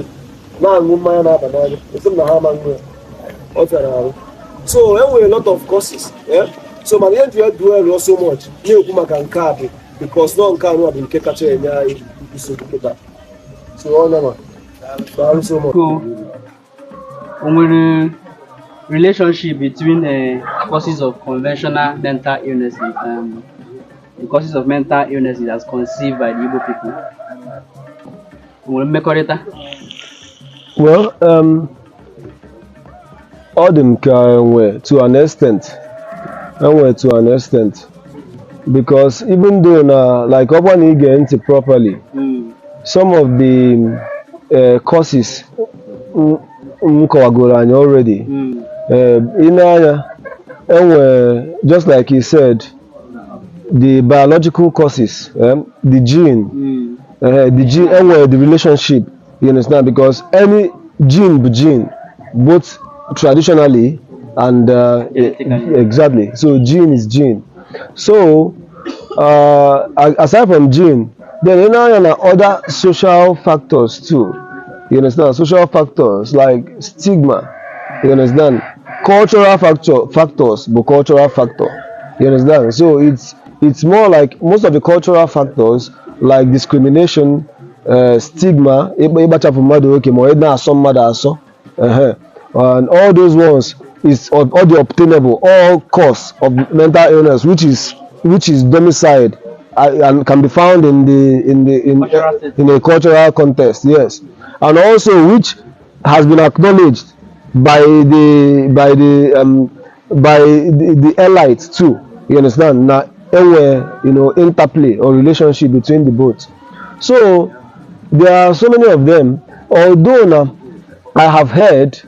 na-aṅụ mmanya na-aba n'anya esi m na ha ama nwe ọ fịara arụ. So enwere a lot of courses, so mana ihe nji eduelu so much na-ekwu maka nke a bụ because nọ nke anụ bụ nke kacha enye anyị nsogbu kịta. So ọ na ma so much. O nwere relationship between causes of conventional mental illnesses and the causes of mental illnesses as conceived by the Igbo people. O nwere mmekọrịta? Well, all them can wear to an extent, because even though now, like upon you get into properly, some of the causes already, just like he said, the biological causes, the gene, the relationship. You understand? Because any gene, both traditionally and exactly. So gene is gene. So aside from gene, then there are other social factors too. You understand? Social factors like stigma. You understand? Cultural factors, but cultural factor. You understand? So it's more like most of the cultural factors like discrimination. Stigma, and all those ones is all the obtainable, all cause of mental illness, which is domiciled and can be found in a cultural context, yes, and also which has been acknowledged by the elite too. You understand? Now, interplay or relationship between the both. So there are so many of them. Although now I have heard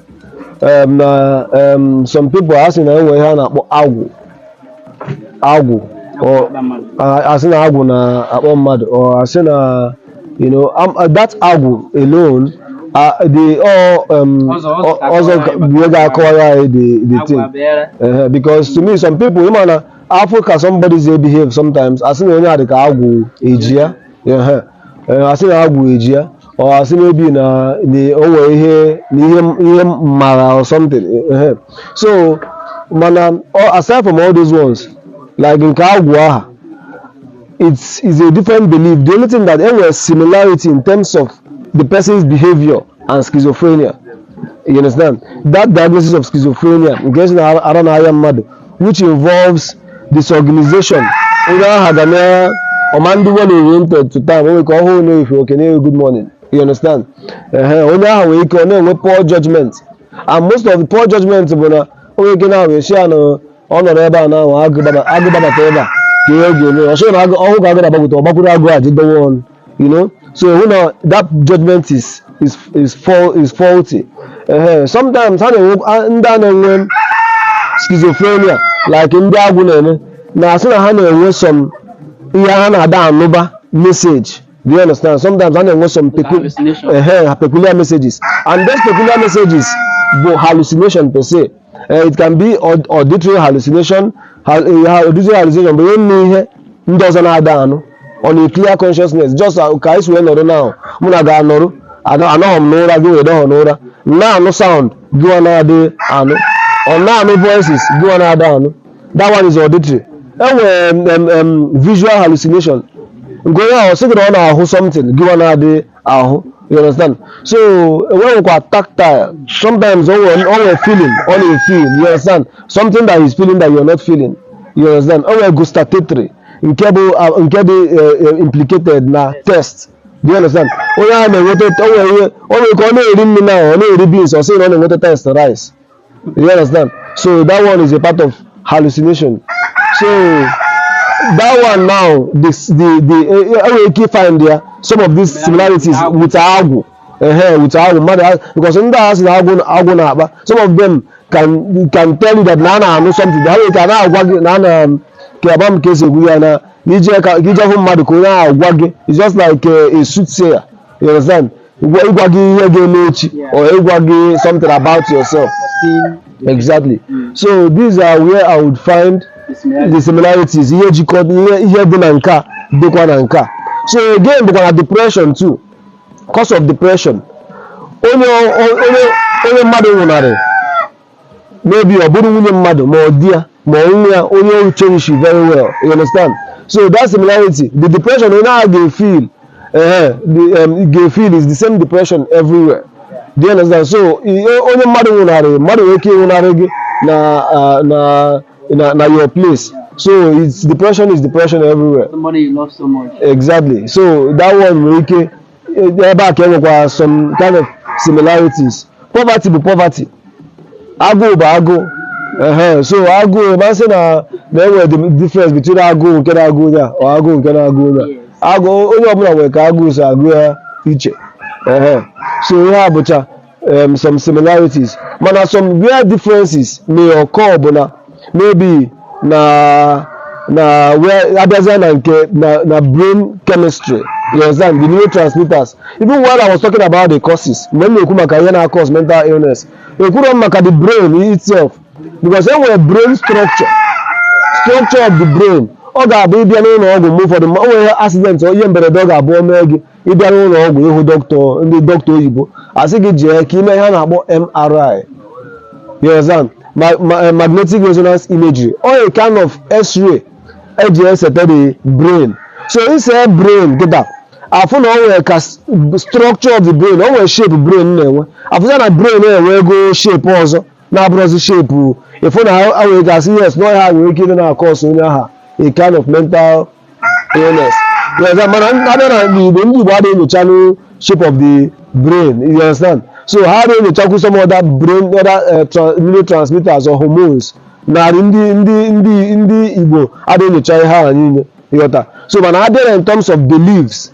some people asking agwu or asking agwu na akpọ mmadụ or asking that agwu alone they all also the thing because to me some people Africa somebody's behave sometimes asking onye adịka agwu ejia asị na agwụ ejia or asị maybe na onwe ihe mara or something. So mana aside from all those ones like nke agwụ aha it's a different belief. The only thing that there was similarity in terms of the person's behavior and schizophrenia. You understand? That diagnosis of schizophrenia which involves disorganization. Oriented to time when we call home if you can good morning. You understand? We can poor judgment, and most of the poor judgment we can now we share no honorable now you know. So that judgment is faulty. Sometimes schizophrenia like in the now some message. Do you understand? Sometimes I know some peculiar messages, and those peculiar messages were hallucination per se. It can be auditory hallucination, but when doesn't add on a clear consciousness. Just as we know now, I know now no sound, go another or now no voices, go another. That one is auditory. Visual hallucination. Going out, second on something, give another you understand? So when we got tactile, sometimes only feeling, only feel, you understand? Something that is feeling that you're not feeling. You understand? Only gustatory, implicated na test. Do you understand? Only beans or saying only water test rice. You understand? So that one is a part of hallucination. So that one now, we can find there some of these similarities with agwu. with agwụ mmadụ because ndị agha si na agwụ na-akpa some of them can tell you that na a na-anụ something ha nwere ka na-agwa gị na ana ka agba m ka esi egwu ya na ije hụ mmadụ ka onye ahụ gwa gị it's just like a soothsayer, you understand, ịgwa gị ihe ga-eme echi or ịgwa gị something about yourself. Exactly. So these are where I would find the similarities. Ihe jikọta ihe dị na nke a dịkwa na nke a. So again bụkwa na depression too. Cause of depression. Onye mmadụ nwụnarị maybe ọ bụrụ nwunye mmadụ ma ọ di ya ma onwe ya onye o cherish very well, you understand. So that similarity, the depression onye ahụ ga-feel feel is the same depression everywhere. Do you understand? So onye mmadụ nwụnarị mmadụ nwere ike ịnwụnarị gị na your place. So it's depression everywhere. Somebody you love so much. Exactly. So that one nwere ike ebe a ka enwekwa some kind of similarities. Poverty bụ poverty. Agụụ bụ agụụ. So agụụ masị na enwere the difference between agụụ nke na-agụ ya or agụụ nke na-agụ ya. Agụụ onye ọbụla nwere ka agụụ si agụ ya iche. So ihe a bụcha some similarities. Mana some real differences may occur bụ na maybe na abịazịa na nke na brain chemistry, you understand, the neurotransmitters. Even while I was talking about the causes, mgbe m na-ekwu maka ihe na-cause mental illness, ekwuru m maka the brain itself, because enwere brain structure of the brain. Ọ ga-abụ ịbịa n'ụlọ ọgwụ mgbe ụfọdụ o nwere accident ihe mberede ọ ga-abụ omee gị ịbịa n'ụlọ ọgwụ ịhụ ndị dọkịta oyibo asị gị jee ka ime ihe a na-akpọ MRI, you understand, magnetic resonance imagery, or a kind of X-ray eji esete the brain. So ise brain kịta afụ na o nwere ka structure of the brain, o nwere shape brain na-enwe afụza na brain na-enwe ego shape ọzọ na-abụrụzi shape ịfụ na ha nwere gasị yes na ọha nwere ike ịdị na-akọsụ onye aha a kind of mental illness. Yes, mana abịa na ndị Igbo adịghị enyocha no shape of the brain, you understand. So ha adịghị enyochakwu some other brain neurotransmitters or hormones narị ndị Igbo adịghị enyocha ihe ha niile, ịghọta. So mana adịghị in terms of beliefs,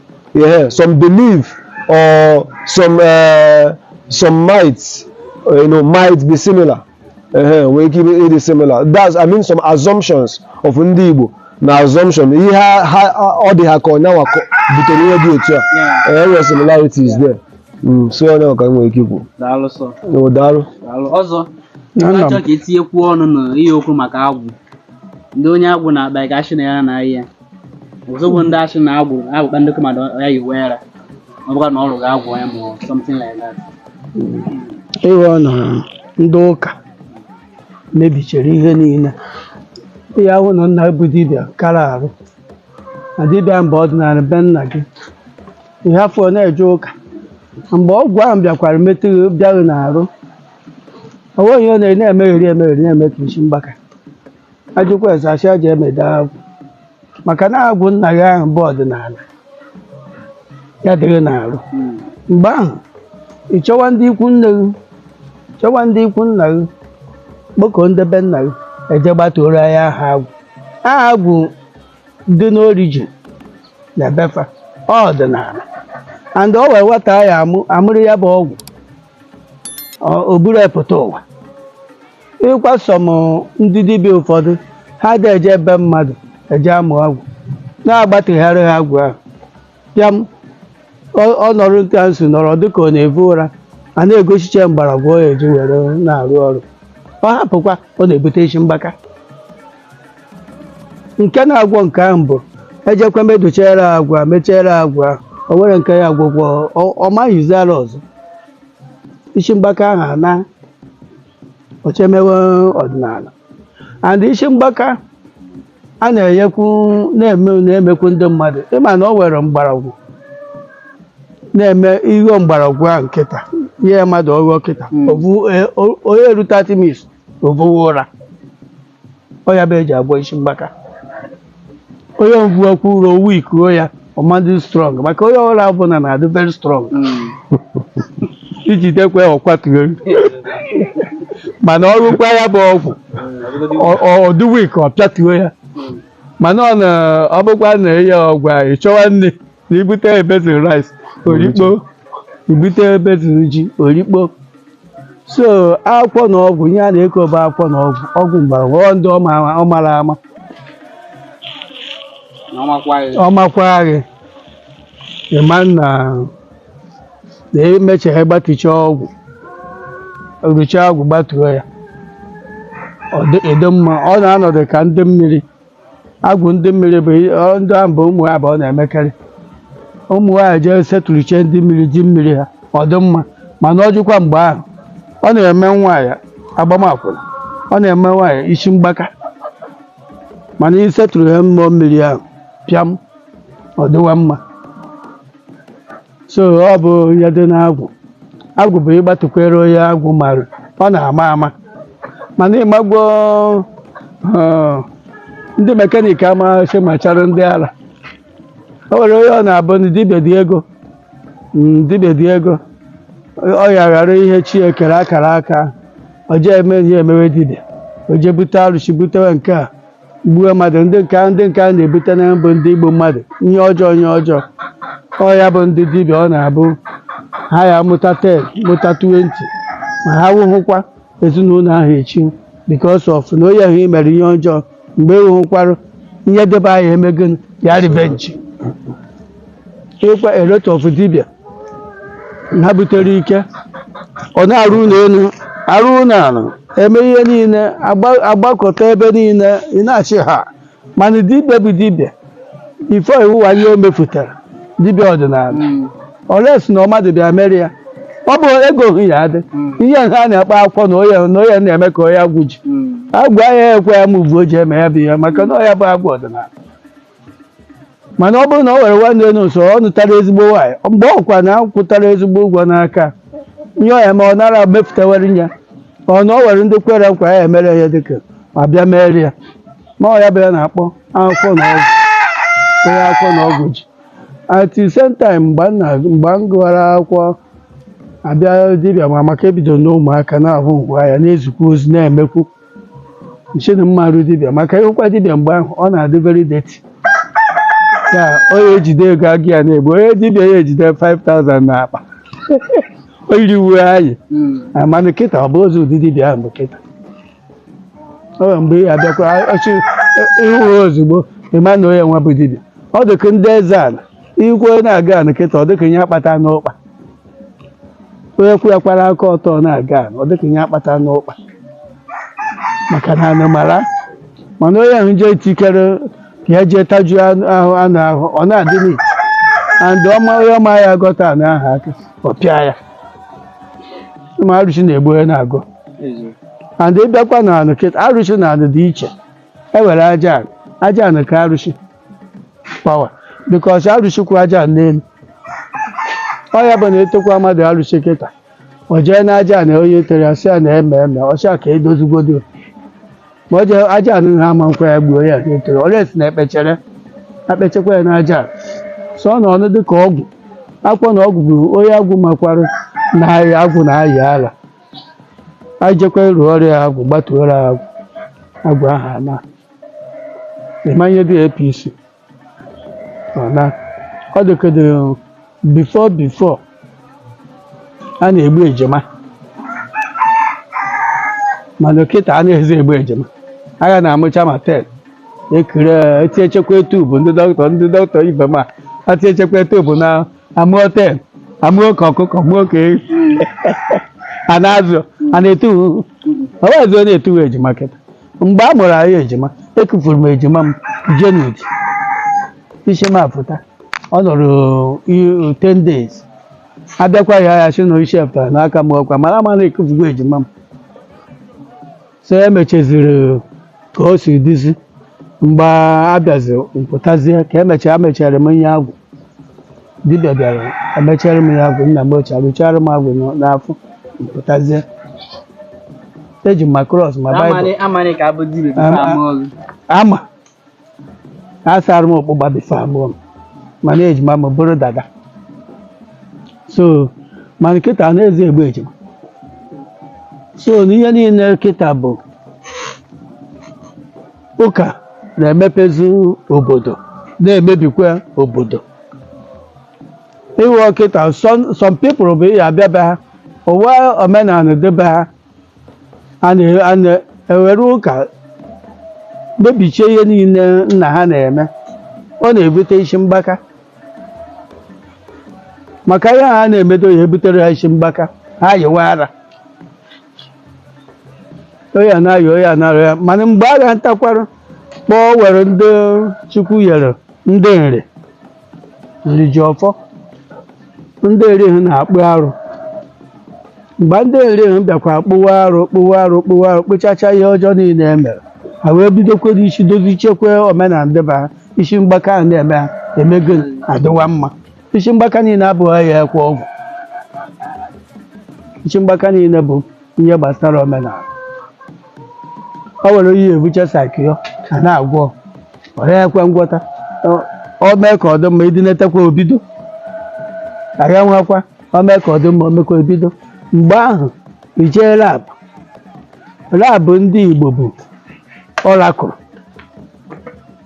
some belief or some might be similar. Nwere ike ịdị similar. That's, I mean, some assumptions of ndị Igbo na assumption ihe ọ dị ha ka ọnyanwa butere ihe dị otu a. There similarities there. So onye ọka nwere ike ikwu. Daalụ sọ. Daalụ. Ọzọ achọ ka etinyekwu ọnụ na ihe okwu maka agwụ. Ndị onye agwụ na-akpa ka ashị na ya na ya. Ọzọgbo ndị ashị na agwụ akpa ndị mmadụ ya yi were. Ọ bụkwa na ọrụ ga-agwụ ya ma something like that. Ihe ọ na ndị ụka mebichara ihe niile. Ihe ahụ na nna bụ dibịa kara arụ na dibịa mba ọdịnala be nna gị ihe afọ na-eje ụka mgbe ọgwụ ahụ bịakwara metụrụ bịaghị n'arụ o nweghị ihe na-emegheri na-eme ka isi mgbaka ajụkwa eze asị aja emede agwụ maka na agwụ nna gị ahụ bụ ọdịnala ya dịrị n'arụ. Mgbe ahụ ị chọwa ndị ikwu nna gị kpọkọ ndebe nna gị eje gbatoro ya aha agwụ dị n'origin na befa ọdịnala and o wee nwata ya amụrụ ya bụ ọgwụ o buru epụta ụwa. Ịkwa sọm ndị dibịa ụfọdụ ha dị eje ebe mmadụ eje amụ agwụ na-agbatịgharị ha agwụ ahụ ya ọ nọrọ nka nso nọrọ dịka ọ na-evu ụra a na-egosiche mgbọrọgwụ ọ eji were na-arụ ọrụ, ọ hapụkwa ọ na-ebute isi mgbaka. Nke na-agwọ nke ahụ bụ ejekwa medochara agwa mechara agwa o nwere nke ya agwụgwọ ọ maghịzara ọzọ isi mgbaka ahụ na ochemewe ọdịnala and isi mgbaka a na-emekwu ndị mmadụ ịma na ọ nwere mgbọrọgwụ na-eme ihe mgbọrọgwụ ahụ nkịta ihe mmadụ ọghọ kịta onye eru 30 minutes ovuwe ụra ọ ya bụ eji agwọ isi mgbaka. Onye mvuokwu ụra week ruo ya ọmadị strong maka onye ọrụ ọbụla na-adị very strong iji dekwe ọkwatụrụ mana ọrụkwa ya bụ ọgwụ ọdị week ọ pịatuo ya mana ọ bụkwa na ya ọgwụ anyị chọwa nne na ibute ebezin rice orikpo ibute ebe zuru ji orikpo. So akwụkwọ na ọgwụ ihe a na-eko bụ akwụkwọ na ọgwụ mgbọrọgwụ ndị ọ mara ama ọ makwa gị ịma na emechara gbatucha ọgwụ rucha ọgwụ gbatuo ya edo mma ọ na-anọdụ ka ndị mmiri agwụ ndị mmiri bụ ndị ahụ bụ ụmụ abụọ na-emekarị ụmụ nwaanyị jee setụrụche ndị mmiri ji mmiri ha ọdụ mma mana ọ jụkwa mgbe ahụ ọ na-eme nwaanyị agbamakwụna ọ na-eme nwaanyị isi mgbaka mana isetụrụ ha mmụọ mmiri ahụ pịam ọ dịwa mma. So ọ bụ ihe dị n'agwụ. Agwụ bụ ịgbatụkwere onye agwụ mara ọ na-ama ama mana ịmagwo ndị mekaniki amaghị machara ndị ala o nwere onye ọ na-abụ dibịa dị ego dibịa dị ego ọ ya ghara ihe chi ekere akara aka o jee eme ihe emewe dibịa o jee bute arụsị butewe nke a gbuo mmadụ ndị nke a na-ebute na mbụ ndị igbo mmadụ ihe ọjọọ ọ ya bụ ndị dibịa ọ na-abụ ha ya mụta 10 mụta 20 ma ha wụhụkwa ezinụlọ ahụ echi because of na onye ahụ mere ihe ọjọọ mgbe ịhụkwarụ ihe debe ahụ emego ya revenge ịkwa a lot of dibịa ha butere ike ọ na-arụ ụlọ elu arụ ụlọ ala eme ihe niile agbakọta ebe niile ị na-achị ha mana dibịa bụ dibịa ifo iwụwa ihe o mefutara dibịa ọdịnala olesi na ọmadụ bịa mere ya ọ bụ ego ohu ya adị ihe ha na-akpa akwụkwọ na onye na-eme ka onye agwụ ji agwụ ahịa ekwe ya ma ugwu o ji eme ya bụ ihe maka na ọya bụ agwụ ọdịnala mana ọ bụrụ na ọ were nwanne elu nso ọ nụtara ezigbo nwaanyị mgbe ọkwa na akwụtara ezigbo ụgwọ n'aka ihe ọ ya ma ọ nara mefutawere ya ọ na o were ndị kwere nkwa ya emere ya dịka ma bịa mere ya ma ọ ya bụ ya na-akpọ akwụkwọ na ọgwụ onye akwụkwọ na ọgwụ ji at the same time mgbe m gụwara akwụkwọ abịa dibịa ma maka ebido n'ụmụaka na-ahụ ngwa ya na-ezukwa ozi na-emekwu nchena mmarụ dibịa maka ịhụkwa dibịa mgbe ahụ ọ na-adị very dirty ya onye ejide ego agụ ya na-egbu onye dibịa ya ejide 5,000 n'akpa o yiri uwe anyị mana kịta ọ bụ ozi ụdị dibịa ahụ bụ kịta o nwere mgbe ya abịakwa ịhụ ozugbo ịma na onye nwa bụ dibịa ọ dịka ndị eze ala ikwe na-aga ana kịta ọ dịka ihe akpata n'ụkpa onye kwụ ya kwara aka ọtọ na-aga ana ọ dịka ihe akpata n'ụkpa maka na anụ mara mana onye ahụ jee tikere ka ya jee tajuo ahụ anụ ahụ ọ na-adị n'ite and onye ọma ya agọta anụ ahụ aka ọ pịa ya ma arụsị na-egbu onye na-agụ and ịbịakwa na anụ kịta arụsị na anụ dị iche ewere aja anụ ka arụsị pawa because arụsị kwụ aja n'elu ọ ya bụ na etokwa mmadụ arụsị kịta o jee na aja na onye tere ya sị ya na eme ọcha ka edozigbodo ma o jee aja anụ ha ama nkwa ya gbuo ya etere olesi na ekpechekwa ya na aja so ọ na ọnụ dịka ọgwụ akwụkwọ na ọgwụ bụ onye agwụ makwarụ na agwụ na-ayị ala ajekwa ịrụ ọrịa agwụ gbatuoro agwụ ahụ na ịmanye dị APC ọ dịkedo before a na-egbu ejima mana kịta a na-ezi egbu ejima agha na-amụcha ma 10 ekere etiechekwa tubu ndị dọkịta ibe ma atiechekwa tubu na amụọ 10 amụọ ka ọkụkọ mụọ ka ehi a na-azụ a na-etu ọwazi na-etuwe ejima kịta mgbe a mụrụ anyị ejima ekufuru m ejima m January isi m apụta ọ nọrọ 10 days abịakwa ya si na isi apụtara n'aka m ọkwa mara ama na-ekufugwa ejima m so emechaziri ka o si dizi mgbe abịazi mpụtazie ka emechara m ihe agwụ dibịa bịara emechara m ya agwụ nna m ochie arụchara m agwụ n'afọ mpụtazie eji m ma cross ma Bible ama asara m ọkpụgba bifo abụọ mana ejima m bụrụ dada so mana kịta na-eze egbu ejima so n'ihe niile kịta bụ ụka na-emepezi obodo na-emebikwa obodo Iwe kịta some people bụ ihe abịa be ha ụwa omenala debe ha a na-ewere ụka mebichie ihe niile nna ha na-eme ọ na-ebute isi mgbaka maka ihe ha na-emedo ya ebutere ha isi mgbaka ha yiwe ara onye anaghị onye anaghị ya mana mgbe a ga-ntakwarụ kpọọ were ndị Chukwu nyere ndị nri nri ji ọfọ ndị erighị na-akpụ arụ mgbe ndị erighị bịakwa kpụwa arụ kpụchacha ihe ọjọọ niile e mere ha wee bidokwere isi dozichekwa omenala ndebe ha isi mgbaka a na-eme ha emego adịwa mma isi mgbaka niile abụghị ya ekwe ọgwụ isi mgbaka niile bụ ihe gbasara omenala o were ihe ebuche sakio a na-agwọ ọrịa ekwe ngwọta o mee ka ọ dị mma ịdịnetekwa obido agha nwakwa o mee ka ọ dị mma o mekwa ebido mgbe ahụ ijee labụ ndị Igbo bụ ọrakụrụ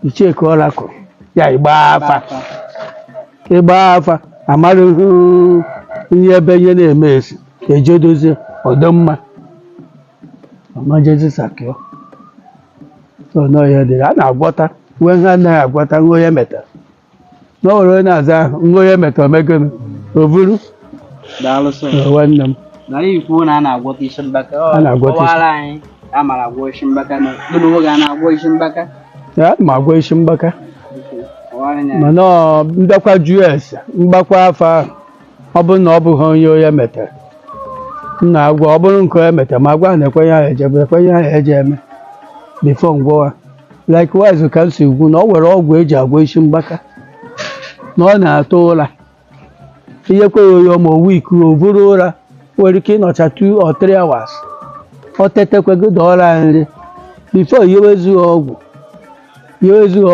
icheke ọrakụrụ ya ịgba afa amara ihe ebe ihe na-eme esi eje dozie ọdịmma ọmajezi sakio ọnọhịa dịrị a na-agwọta nwe ha anaghị agwọta nwa onye metara n'ọwere onye na-aza ahụ nwa onye metara omegonu ovuru nwanne m na ikwu na a na-agwọta isi mgbaka A na-agwọta isi. anyị a mara agwọ isi mgbaka na oge a na-agwọ isi mgbaka ya ma agwọ isi mgbaka ọwara anya mana mbịakwa jụọ ese mgbakwa afọ ahụ ọ bụrụ na ọ bụghị onye metara m na-agwa ọ bụrụ nke onye metara ma agwa ha na-ekwenye ahụ ekwenye ahụ eje eme bifo ngwọwa likewise ka m si gwu na ọ nwere ọgwụ eji agwọ isi mgbaka na ọ na-atụ ụra ihe kweghị onye ọma wiiki o buru ụra nwere ike ịnọcha 2 or 3 hours ọ tetekwegodo ọra nri bifo iyewezughị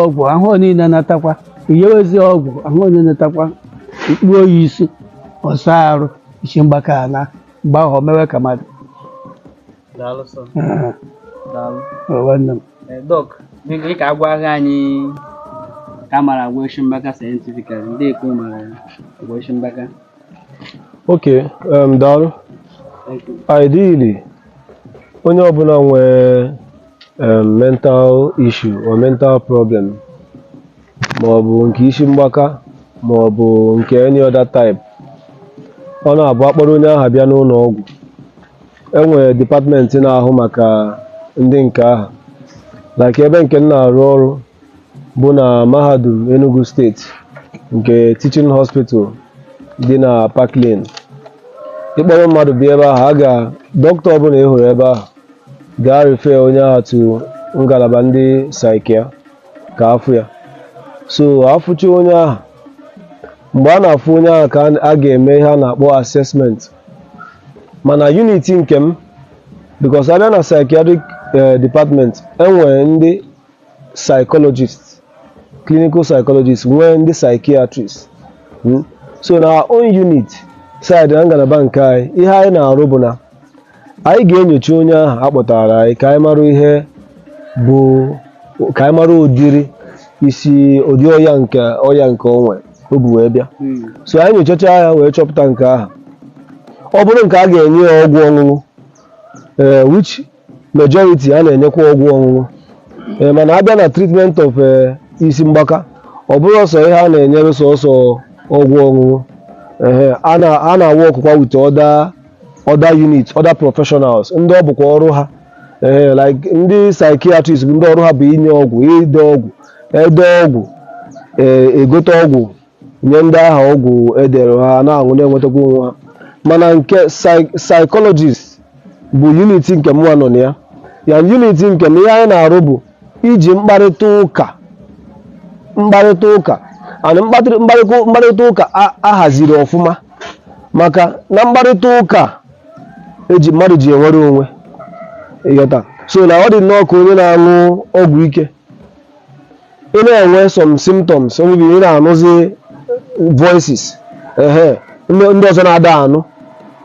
ọgwụ ahụ niile natakwa iyewezughị ọgwụ ahụ niile natakwa ikpuo ya isi ọsa arụ isi mgbaka ana mgbe ahụ o mewe ka mmadụ daalụ sọ Ah, daalụ nwanne m Doc, ị ka agwaghị anyị ka a mara agwọ isi mgbaka scientifically ndị ekwe mara agwọ isi mgbaka. Okay, daalụ. Thank you. Ideally, onye ọbụla nwee mental issue or mental problem ma ọ bụ nke isi mgbaka ma ọ bụ nke any other type, ọ na-abụ akpọrọ onye ahụ bịa n'ụlọ ọgwụ. Enwere dipatmentị na-ahụ maka ndị nke ahụ, like ebe nke m na-arụ ọrụ bụ na Mahadum Enugu steeti nke Teaching Hospital dị na Park Lane. Ịkpọrọ mmadụ bịa ebe ahụ, dọkịta ọbụla ị hụrụ ebe ahụ ga-refe onye ahụ to ngalaba ndị psychia ka afụ ya. So afụcha onye ahụ, mgbe a na-afụ onye ahụ ka a ga-eme ihe a na-akpọ assessment. Mana unit nke m, because abịa na psychiatric department, enwere ndị psychologist, clinical psychologist, nwee ndị psychiatrist. So na our own unit side na ngalaba nke anyị, ihe anyị na-arụ bụ na anyị ga-enyocha onye ahụ akpọtara anyị ka anyị mara ihe bụ, ka anyị mara ụdị ọya nke o nwere o bu wee bịa. So anyị nyochacha ya wee chọpụta nke ahụ. Ọ bụrụ nke a ga-enye ya ọgwụ ọṅụṅụ, which majority a na-enyekwa ọgwụ ọṅụṅụ, mana abịa na treatment of isi mgbaka, ọ bụrụ ọsọ ihe a na-enyere sọsọ ọgwụ ọṅụṅụ, a na-awụ ọkụkwa with other units, other professionals, ndị ọ bụkwa ọrụ ha, like ndị psychiatrist bụ ndị ọrụ ha bụ inye ọgwụ, ide ọgwụ, egote ọgwụ nye ndị agha ọgwụ edere ha na-aṅụ na-enwetakwa onwe ha. Mana nke psychologist bụ unit nke mụnwa nọ na ya unit nke m, ihe anyị na-arụ bụ iji mkparịta ụka and mkparịta ụka ahaziri ọfụma, maka na mkparịta ụka eji mmadụ ji enwere onwe ịghọta. So na ọ dị nnọọ ka onye na-aṅụ ọgwụ ike, ị na-enwe some symptoms, maybe ị na-anụzi voices ndị ọzọ na-ada anụ,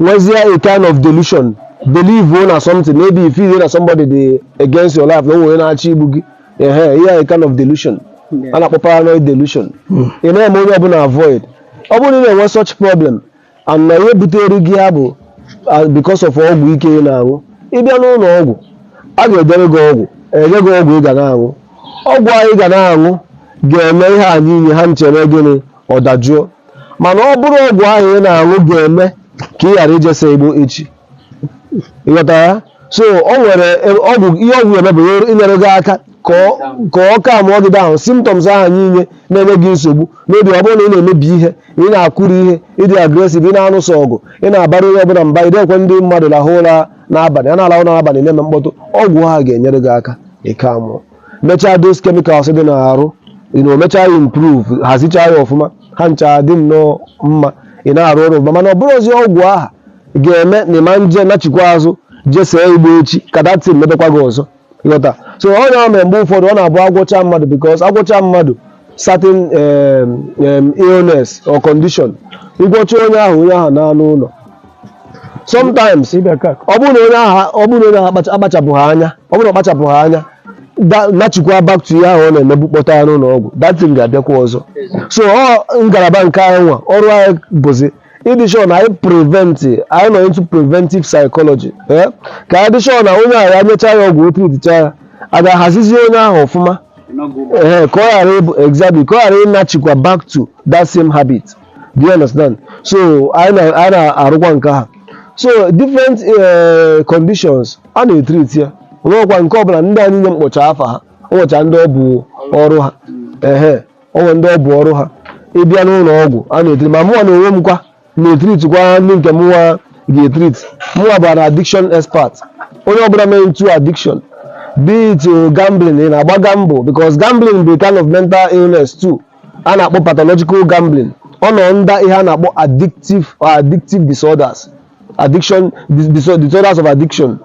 nwezie a kind of delusion, believe na something, maybe you feel that somebody dey against your life, na onwe na-achọ igbu gị, ihe a kind of delusion a na-akpọ paranoid delusion. Ị na-eme onye ọbụla avoid, ọ bụrụ na ị na-enwe such problem and na ihe butere gị ya bụ because of ọgwụ ike ị na-aṅụ, ịbịa n'ụlọ ọgwụ a ga-edere gị ọgwụ, enye gị ọgwụ ị ga na-aṅụ. Ọgwụ anyị ga na-aṅụ ga-eme ihe a niile ha nchere gịnị ọ dajụọ, mana ọ bụrụ ọgwụ ahụ ị na-aṅụ ga-eme ka ị ghara ijesa igbo echi. Ịghọtara ya? So o nwere ihe ọgwụ eme bụ inyere gị aka ka ọ ka mụọ gị ahụ symptoms ahụ niile na-enye gị nsogbu. Mebi ọ bụrụ na ị na-emebi ihe, ị na-akụrụ ihe, ịdị agresiv, ị na-anụso ọgụ, ị na-abara onye ọbụla mba, ị na-ekwe ndị mmadụ lahụ ụra n'abalị, a na-alahụ n'abalị na-eme mkpọtụ, ọgwụ ha ga-enyere gị aka ike amụọ. Mechaa those chemicals dị n'arụ, mechaa ya improve, hazichaa ya ọfụma, ha ncha dị nnọọ mma, ị na-arụ ọrụ ọfụma. Mana ọ bụrụ ozi ọgwụ aha ga-eme na ịma nje nachikwa azụ jesee igbo echi ka datin mebekwa gị ọzọ. Ịghọta? So onye ahụ mere mgbe ụfọdụ ọ na-abụ agwọcha mmadụ because agwọcha mmadụ certain illness or condition, ịgwọcha onye ahụ na-anụ ụlọ. Sometimes ọ bụrụ na onye ahụ akpachapụghị anya nachikwa back to ihe ahụ ọ na-emebu kpọta ya n'ụlọ ọgwụ, datin ga-abịakwa ọzọ. So ngalaba nke anyị nwa ọrụ anyị bụzi ịdị sure na anyị nọ into preventive psychology, ka anyị dị sure na onye ahụ ya nyechaa ya ọgwụ otriticha ya, a ga-ahazizi onye ahụ ọfụma ka ọ ghara ịbụ exactly ka ọ ghara ịnachikwa back to that same habit. Do you understand? So anyị na-arụkwa nke ha. So different conditions a na-etreat ya, onwekwa nke ọbụla ndị anyị nye mkpọcha afa ha, onwecha ndị ọ bụ ọrụ ha, onwe ndị ọ bụ ọrụ ha. Ịbịa n'ụlọ ọgwụ a na-etreat, ma mụnwa na onwe m kwa na-etreatkwa ndị nke mụnwa ga-etreat. Mụnwa bụ an addiction expert. Onye ọbụla mere into addiction, be it gambling, ị na-agba gamble, because gambling bụ a kind of mental illness too. A na-akpọ pathological gambling. Ọ nọ nda ihe a na-akpọ addictive disorders, disorders of addiction.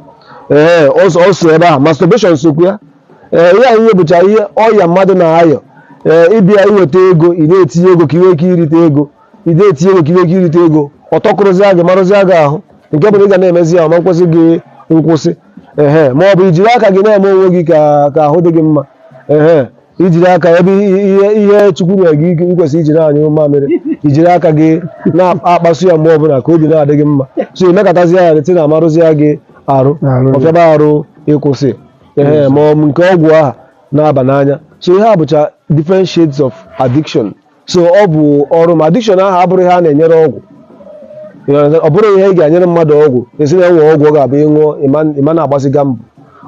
Also ebe ahụ masturbation sokwu ya. Ihe anyị bụcha ihe ọya mmadụ na-ayọ, ịbịa iweta ego, ị na-etinye ego ka iwe ike irite ego, ị na-etinye ego ka iwe ike irite ego, ọtọkụrụzia gị marụzia gị ahụ, nke bụ na ị ga na-emezi ya ma nkwụsị gị nkwụsị. Ma ọ bụ ijiri aka gị na-eme onwe gị ka ahụ dị gị mma. Ijiri aka ebe ihe Chukwu nyere gị ikwesị iji na-anyụ mamịrị, ijiri aka gị na-akpasu ya mgbe ọbụla ka obi na-adị gị mma. So emekọtazi ya rete na amarụzia gị arụ, ọfịaba arụ ịkwụsị. Ma ọ bụ nke ọgwụ aha na-aba n'anya. So ihe a bụcha different shades of addiction. So ọ bụ ọrụ ma addiction ahụ abụrụ ihe a na-enyere ọgwụ. Ọ bụrụ ihe ị ga-enyere mmadụ ọgwụ, esi na enwe ọgwụ ọ ga-abụ ịṅụọ ịma na-agbasiga mbụ,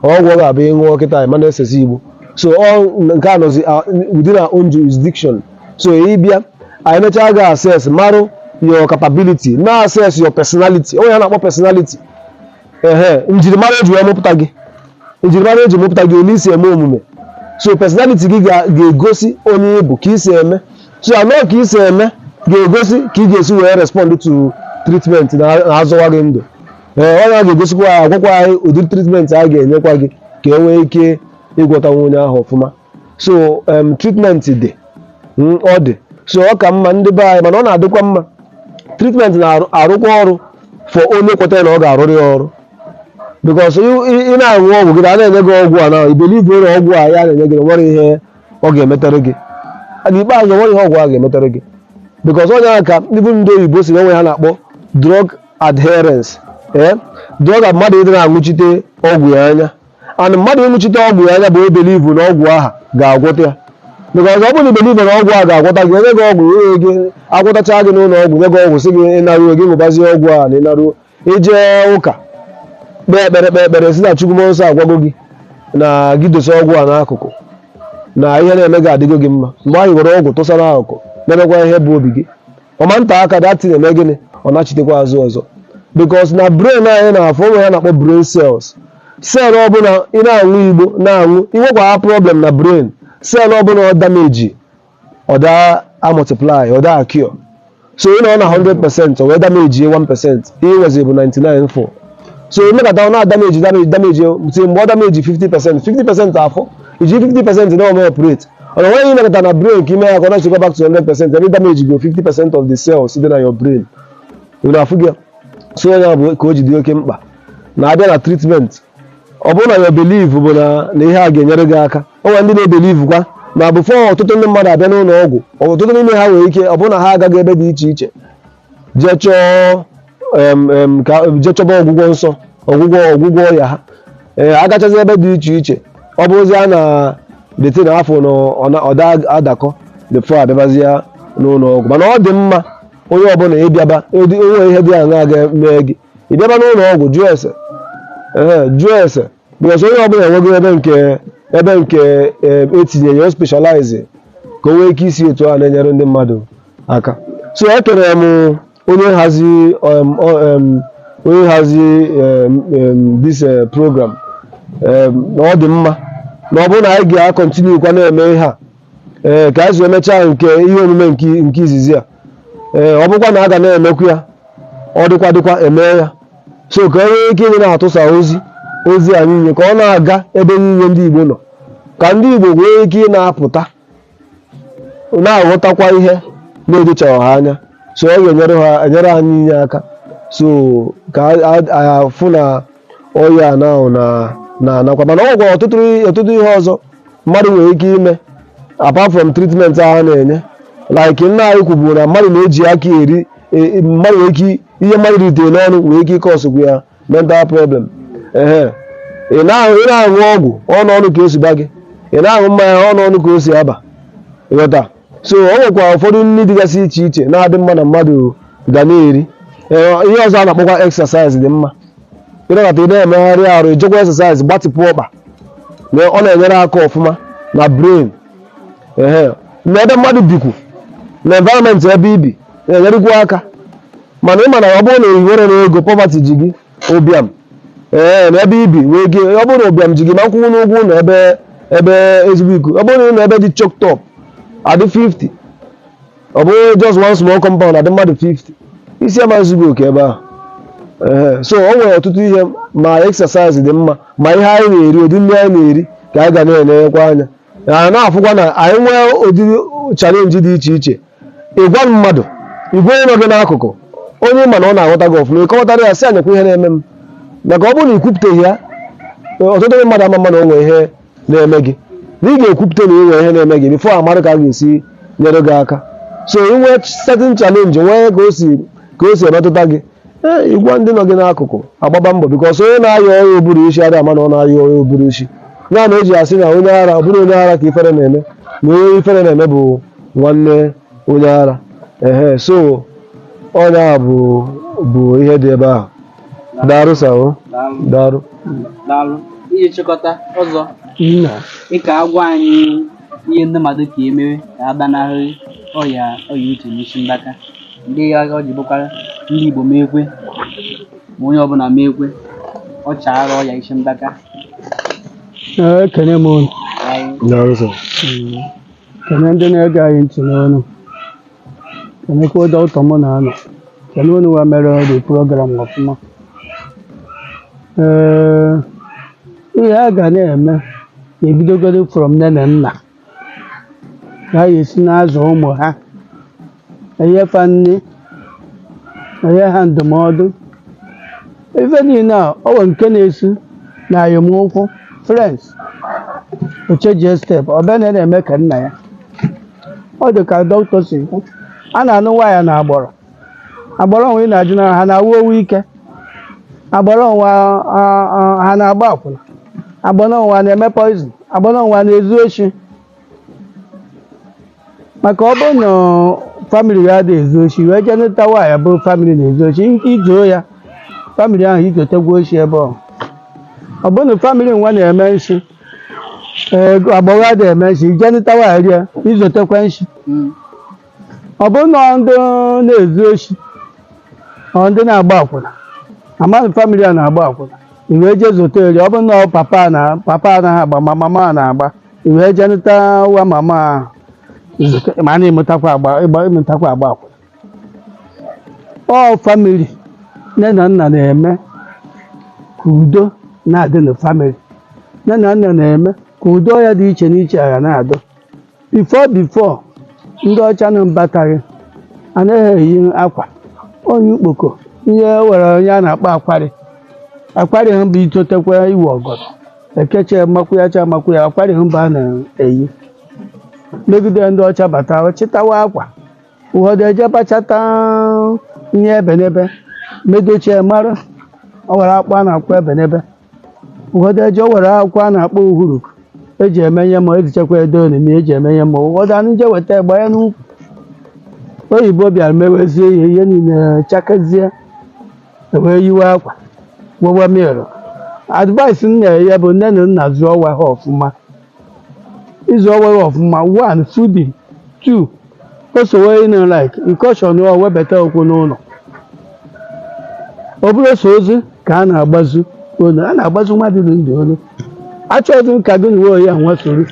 ọgwụ ọ ga-abụ ịṅụọ kịta ịma na-esesi igbo. So nke a nọzi within our own jurisdiction. So ịbịa anyị mechaa ga assess marụ your capability, na assess your personality. Onye a na-akpọ personality, njirimara eji mụpụta gị, njirimara eji mụpụta gị ole isi eme omume. So personality gị ga-egosi onye ịbụ ka isi eme. So anọ ka isi eme ga-egosi ka ị ga-esi wee respond to treatment na-azọwa gị ndụ. Onye a ga-egosikwa agwakwa anyị ụdị treatment a ga-enyekwa gị ka e nwee ike ịgwọta onye ahụ ọfụma. So treatment dị, ọ dị. So ọ ka mma ndị be anyị, mana ọ na-adịkwa mma treatment na-arụkwa ọrụ for onye kwetara na ọ ga-arụrụ ya ọrụ. Because ị na-aṅụ ọgwụ gị, a na-enye gị ọgwụ a na ibelive na ọgwụ a ya na-enye gị nwere ihe ọ ga-emetere gị. N'ikpeazụ nwere ihe ọgwụ a ga-emetere gị. Because onye aka ndị ndị oyibo si enwe ha na-akpọ drug adherence. Drug mmadụ ịdị na-aṅụchite ọgwụ ya anya, and mmadụ ịṅụchite ọgwụ ya anya bụ ebelive na ọgwụ aha ga-agwọta ya. Because ọ bụrụ na ibelive na ọgwụ a ga-agwọta gị, enye gị ọgwụ ihe gị agwọtacha gị n'ụlọ ọgwụ, nye gị ọgwụ sị gị ịnaruo gị ṅụbazie ọgwụ a na ịnaruo ije ụka kpee ekpere si na Chukwu mmụọ nsọ agwago gị na gị dosa ọgwụ a n'akụkụ na ihe na-eme gị adịgo gị mma. Mgbe anyị were ọgwụ tụsa n'akụkụ na-emekwa ihe bụ obi gị, ọma nta aka datin eme gịnị, ọ nachitekwa azụ ọzọ. Because na brain anyị na-afọ onwe ya na-akpọ brain cells. Cell ọbụla ị na-aṅụ igbo na-aṅụ, inwekwa problem na brain, cell ọbụla ọ dameji ọ da multiply, ọ da accure. So ị nọ na 100% o wee dameji 1%, ihe nwezi bụ 99.4. So emekata ọ na-adameji ti mgbe ọ dameji 50% afọ, iji 50% na ome operate. Ọ na nweghị imekata na brain ka ime ya ka ọ na-echekwa back to 100%, every damage go 50% of the cells dị na your brain. Ị na-afụ gị. So onye bụ ka o ji dị oke mkpa na-abịa na treatment. Ọ bụrụ na your belief bụ na ihe a ga-enyere gị aka, o nwere ndị na-ebelieve kwa ma before ọtụtụ ndị mmadụ abịa n'ụlọ ọgwụ ọtụtụ n'ime ha nwere ike ọ bụrụ na ha agaghị ebe dị iche iche jee chọba ọgwụgwọ nsọ ọgwụgwọ ọya ha agachazi ebe dị iche iche ọ bụrụzi a na dete na afọ na ọda adakọ before abịabazi ya n'ụlọ ọgwụ mana ọ dị mma onye ọbụla ịbịaba onwe ihe dị aṅa ga-eme gị ịbịaba n'ụlọ ọgwụ jụọ ese bịkọs onye ọbụla enweghị ebe nke etinye ya specialize ka o nwee ike isi etu a na-enyere ndị mmadụ aka so ekere m onye nhazi this program na ọ dị mma na ọ bụrụ na anyị ga-akọntinu kwa na-eme ihe a ka anyị si emechaa nke ihe omume nke izizi a ọ bụkwa na a ga na-emekwu ya ọ dịkwa eme ya so ka e nwee ike ịdị na-atụsa ozi anyị nye ka ọ na-aga ebe niile ndị Igbo nọ ka ndị Igbo nwee ike ị na-apụta na-aghọtakwa ihe na-edochaghị ha anya so ọ ga-enyere anyị inye aka so ka afụ na ọya na-anakwa mana ọ gwara ọtụtụ ihe ọzọ mmadụ nwere ike ime apart from treatment a na-enye like nna anyị kwuburu na mmadụ na-eji aka eri mmadụ nwere ike ihe mmadụ ritere n'ọnụ nwere ike ịkọsụkwu ya mental problem ị na-aṅụ ọgwụ ọnụ ka o si ba gị ị na-aṅụ mmanya ọnụ ka o si aba ịghọta so ọ nwekwara ụfọdụ nri dịgasị iche iche na-adị mma na mmadụ ga na-eri ihe ọzọ a na-akpọkwa exercise dị mma ịnọkọta ị na-emegharị arụ ijekwa exercise gbatịpụ ọkpa ọ na-enyere aka ọfụma na brain na ebe mmadụ bikwu na environment ebe ibi na-enyerikwa aka mana ị ma na ọ bụrụ na ị nwere n'ego poverty ji gị ụbịam na ebe ibi wee gị ọ bụrụ na ụbịam ji gị ma nkwụnwụ n'ugwu na ebe ezigbo iku ọ bụrụ na ebe dị choked up adị 50 ọ bụrụ just one small compound adị mmadụ 50 isi ama zugbo oke ebe ahụ so o nwere ọtụtụ ihe ma exercise dị mma ma ihe anyị na-eri ụdị ndị anyị na-eri ka anyị ga na-enyekwa anya na-afụkwa na anyị nwee ụdị chalenji dị iche iche ịgwa mmadụ igwe onye nọ gị n'akụkụ onye ma na ọ na-aghọta gị ọfụma ịkọwatara ya sị anyakwa ihe na-eme m maka ọ bụrụ na ikwupụtaghị ya ọtụtụ ndị mmadụ ama na o nwere ihe na-eme gị na ị ga-ekwupụta na inwe ihe na-eme gị bifo amara ka a ga-esi nyere gị aka so inwe certain challenge nwee ka o si emetụta gị ịgwa ndị nọ gị n'akụkụ agbaba mbọ bikọs onye na-ayọ ọya oburu isi adị ama na ọ na-ayọ ọya oburu isi ya na o ji asị na onye ara ọ bụrụ onye ara ka ifere na-eme na onye ifere na-eme bụ nwanne onye ara so ọnya bụ ihe dị ebe ahụ darụ sao darụ iji chịkọta ọzọ ịka agwa anyị ihe ndị mmadụ ka emewe ka a gbanarị ọya uche n'isi mgbaka ndị ọ ji bụkwara ndị Igbo mekwe ma onye ọbụla mekwe ọ chaara ọya isi mgbaka ekene m unu kene ndị na-ege anyị ntị n'ọnụ kenekwa dọkịta m na-anọ kene unu wa mere the program ọfụma ihe a ga na-eme na-ebidogoro from nne na nna ka anyị esi na-azụ ụmụ ha enyefa nri enye ha ndụmọdụ ife niile a ọ nwere nke na-esi na ayọmụkwụ friends ocheje step ọbịa na-eme ka nna ya ọ dị ka dọkịta si kwu a na-anụ nwaanyị na agbọrọ onwe na-ajụ na ha na-awụ owu ike agbọrọ onwe ha na-agba akwụna agbọrọ onwe na-eme poison agbọrọ onwe na-ezu oshi maka ọ bụrụ na famili ya dị ezu oshi wee jee nụta nwaanyị bụ famili na-ezu oshi izuo ya famili ahụ izotekwa oshi ebe ọ bụrụ na famili nwa na-eme nshi agbọrọ adị eme nshi ije nụta nwaanyị rie izotekwa nshi ọ bụrụ na ndị na-ezu oshi ọ ndị na-agba akwụna amaghị famili a na-agba akwụna iwee jee zote eri ọ bụrụ na papa anaghị agba ma mama a na-agba iwee jee nụta nwa mama ahụ ma a na-emetakwa agba akwụna ọ famili nne na nna na-eme ka udo na-adị na famili nne na nna na-eme ka udo ya dị iche n'iche agha na-adọ bifo ndị ọcha na mbataghị anaghị eyi akwa onye ukpoko ihe were onye a na-akpọ akwarị ha bụ itotekwa iwe ọgọdọ ekeche makwụ ya akwari ha mba a na-eyi megide ndị ọcha bata chịtawa akwa ụfọdụ eje bachata ihe ebenebe medochie mara ọ were akpụ a na-akpọ ebenebe ụfọdụ eje o were akwụkwọ a na-akpọ uhuru eji eme ihe ma ezichekwa edo onimi eji eme ihe ma ụfọdụ anụ je weta egbe ya n'ukwu oyibo bịara mewezie ihe niile chakazie wee yiwe akwa gwowe mmiri advice m na-enye bụ nne na nna zụọ ọwa ha ọfụma ịzụ ọwa ha ọfụma 1 fooding 2 o sowe ịnụ like ịkọshọn ọ webata okwu n'ụlọ ọ bụrụ so ozu ka a na-agbazu olu a na-agbazu mmadụ ndụ olu achọghị ka gị na uwe oyi nwa soro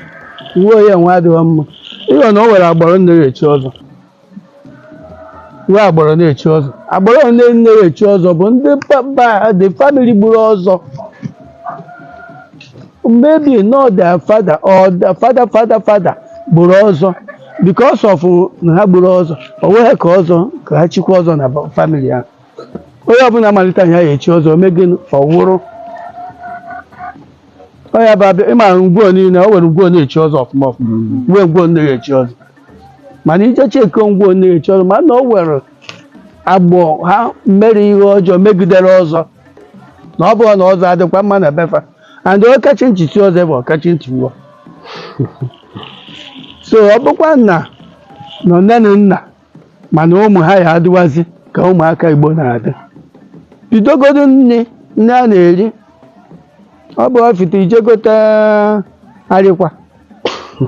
uwe oyi nwa adịghị mma ịghọ na o nwere agbọrọ na-echi ọzọ wee agbọrọ na-echi ọzọ agbọrọ na-echi ọzọ bụ ndị the family gburu ọzọ maybe not their father or their father gburu ọzọ because of na ha gburu ọzọ o nweghị ka ọzọ ka ha chikwa ọzọ na family ha onye ọbụla malite anya ya echi ọzọ megịnụ ọwụrụ onye bụ ịma ngwuo niile o nwere ngwuo na-echi ọzọ ọfụma ọfụma nwee ngwuo na-echi ọzọ mana ije cheko ngwuo na-echi ọzọ mana o nwere agbọ ha mere ihe ọjọọ megidere ọzọ na ọ bụrụ na ọzọ adịkwa mma na befa and ọkachi nchịchi ọzọ bụ ọkachi ntiwo so ọ bụkwa nna nọ nne na nna mana ụmụ ha ya adịwazi ka ụmụaka Igbo na-adị bidogodo nne a na-eri ọ bụ ọfite ijegote arịkwa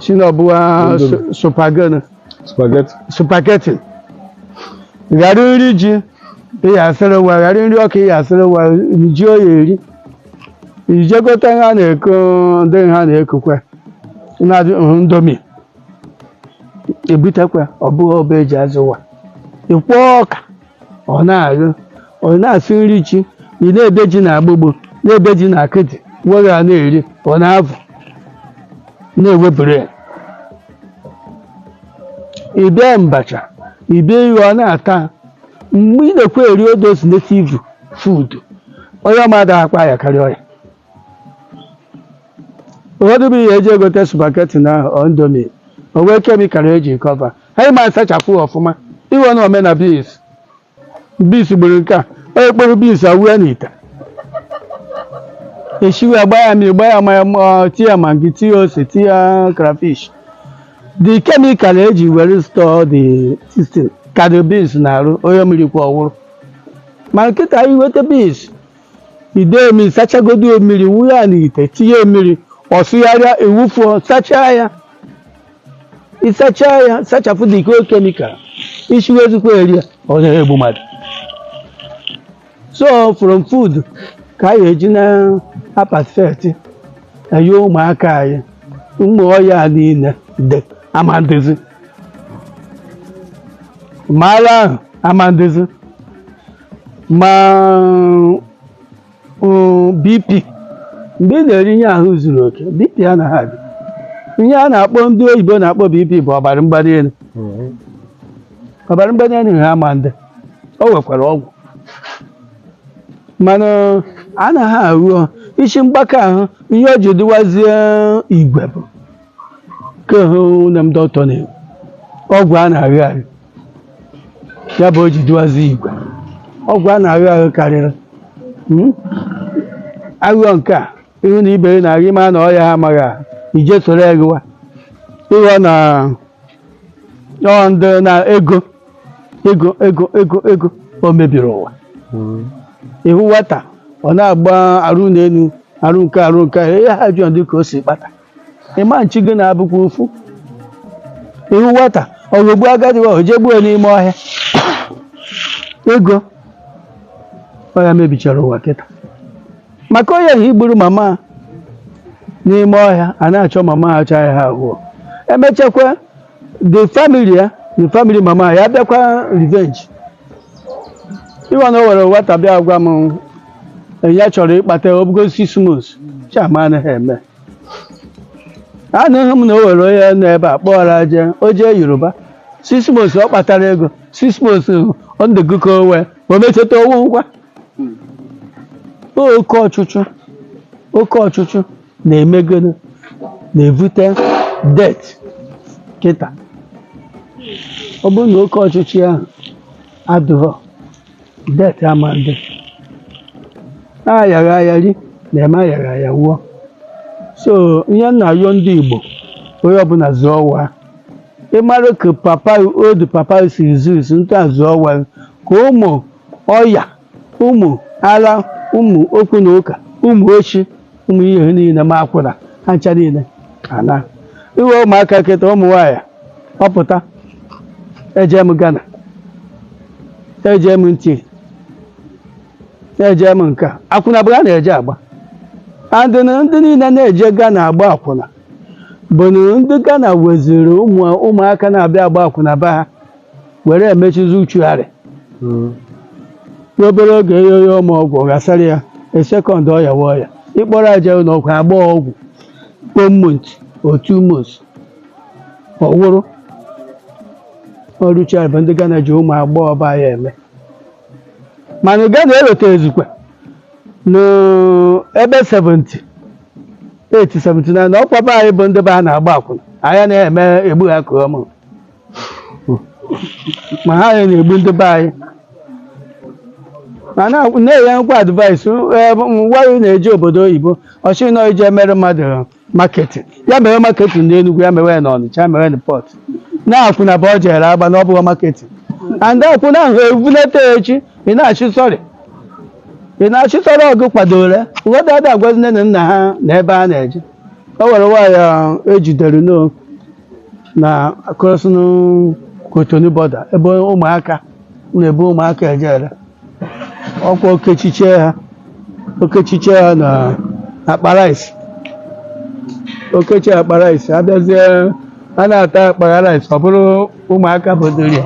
si na ọbụwa supageti ghara nri ji ịya asịrị nwa ghara nri ọka ịya asịrị nwa ji oya eri ijegote ha na-eko ndị ha na-ekokwa na-adị ndomi ebutekwa ọ bụghị ọba eji azụ ụwa ịkwọ ọka ọ na-arụ ọ na-asị nri chi ị na-ebe ji na agbụgbo na-ebe ji na akịdị were a na-eri ọ na-avụ na-ewepụrụ ya ịbịa mbacha ịbịa ihe ọ na-ata mgbe ị na-ekwe eri odos native food onye ọmada akpa ya karịa ọya ụfọdụ bụ ihe eji egote supageti na ondomi o nwee kemikal eji kọva ha ma asachapụ ọfụma iwe na omena beans gburu nke a onye kpọrọ beans awue n'ite eshiwe agba ya mmiri gba ya mmanya tie maggi tie ose tie crayfish the chemical eji were store the system ka the beans na-arụ onye mmiri kwa ọwụrụ ma nkịta iweta beans ide mmiri sachagodo mmiri wunye ya n'ite tinye mmiri ọsụgharịa ewufuo sachaa ya ịsachaa ya sachapụ the whole chemical ishiwezikwa eri ya ọ na-egbu mmadụ so from food ka anyị eji na apatfet enye ụmụaka anyị ụmụ ọya niile dị amandezi ma ara ahụ amandezi ma BP mgbe ị na-eri ihe ahụ zuru oke BP anaghị adị ihe a na-akpọ ndị oyibo na-akpọ BP bụ ọbara mgbali elu ọbara mgbali elu ha ama ndị o nwekwara ọgwụ mana anaghị ahụ isi mgbaka ahụ ihe o ji dịwazie igwe bụ ka nne m dọkịta na ọgwụ a na-aghị aghị ya bụ o ji dịwazie igwe ọgwụ a na-aghị aghị karịrị aghụghọ nke a ihu na ibe na-aghị ma na ọya ha amaghị ahụ ije soro egwa ịghọ na ndị na ego o mebiri ụwa ihu nwata ọ na-agba arụ n'elu arụ nke ihe ha jụọ dị ka o si kpata ịma nchi gị na-abụkwa ụfụ ihu nwata ọghọgbu agadi o jegbuo n'ime ọhịa ego ọya mebichara ụwa kịta maka onye ha igburu mama n'ime ọhịa a na-achọ mama ha achọ ha ahụọ emechakwa the family mama ya bịakwa revenge ịwa na o were nwata bịa gwa m ya chọrọ ịkpata obugo 6 months chama anaghị eme anụghị m na o were onye nọ ebe a kpọọrọ je o jee Yoruba 6 months ọ kpatara ego 6 months ọ ndịgụka owe o mechata owu ngwa oke ọchụchụ na-emegoro na-evute det kịta ọ bụrụ na oke ọchịchị ahụ adụghọ det ama ndị ayaghị ayari na-eme ayaghị aya wuo. So ihe m na-ayọ ndị Igbo onye ọbụla zụọ wa ịmara ka odu papa si zu ndị a zụọ wa ka ụmụ ọya ụmụ ara ụmụ okwu na ụka ụmụ ochi ụmụ ihe niile ma akwụna ha ncha niile ana iwe ụmụaka kịta ụmụ nwaanyị ọpụta eje m Ghana eje m ntị eje m nke akwụna bụ ha na-eje agba ndị niile na-eje Ghana agba akwụna bụ na ndị Ghana weziri ụmụaka na-abịa agba akwụna be ha were emechizi uchugharị n'obere oge yoyo ụmụ ọgwụ gasara ya esekọnd ọya ọya ịkpọrọ aja n'ọgwụ agba ọgwụ kpọmmont otu mos ọwụrụ ọrụchigharị bụ ndị Ghana ji ụmụ agbọghọ ba ya eme. mana Ghana eweta ezukwe n'ebe 70 879 na ọkwa be anyị bụ ndị be ha na-agba akwụna anya na-eme egbu ha ka ọmụ ma ha na-egbu ndị be anyị ma na-enye nkwa advaịsị nwaanyị na-eji obodo oyibo ọchị nọ ije mere mmadụ marketing ya mere marketing n'Enugu ya mere na Ọnịcha mere na Port na-akwụna bụ ọ jere agba na ọ bụghị marketing and akwụna ahụ evunete echi ị na-achị sọrọ ọgụ kwadoro ụfọdụ ada agwazi nne na nna ha na ebe ha na-eje o were nwaanyị ejidere na krọsịn Kotonu bọda ebe ụmụaka na-ebu ụmụaka ejere ọkwa okechiche ha na akparaisi okechi akparaisi abịazie a na-ata akparaisi ọ bụrụ ụmụaka bodori ya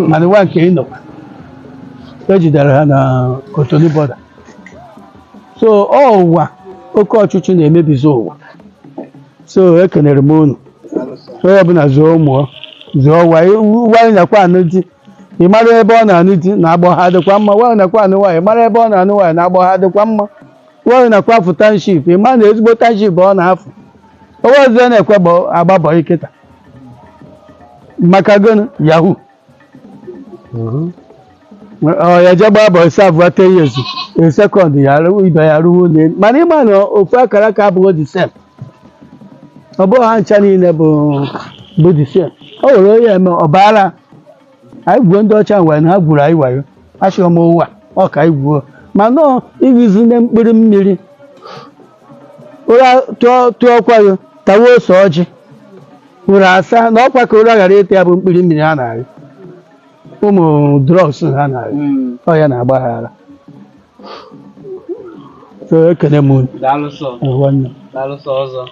mana nwa nke ịnọkwa ejidere ha na Kotonu bọda. So ụwa oke ọchịchị na-emebizi ụwa. So ekenere m unu onye ọbụla zụọ ụmụ zụọ nwaanyị nakwa anụ di ị mara ebe ọ na-anụ di na-agbọ ha dịkwa mma nwaanyị nakwa anụ nwaanyị mara ebe ọ na-anụ nwaanyị na-agbọ ha dịkwa mma nwaanyị nakwa afụ tanship ị ma na ezigbo tanship ọ na-afụ owezie na-ekwe agbabọ ikịta maka gịnị yahoo ya je gbaa bọ ise abụọ 10 years sekọnd ya ibe ya rụwo n'elu mana ịma na ofu akara aka abụghị the same ọ bụghị ha ncha niile bụ the same o were onye eme ọbara anyị gwuo ndị ọcha nwere na ha gwuru anyị wayo achọrọ m ụwa ọ ka anyị gwuo mana iwizi na mkpụrụ mmiri ụra tụọkwa ya tawa ose ọjị ụra asa na ọkwa ka ụra ghara ịta ya bụ mkpụrụ mmiri ha na-arị ụmụ drugs ha na-arị ọ ya na-agbaghara. So ekene m unu. Daalụ sọ. Nwanne. Daalụ sọ ọzọ.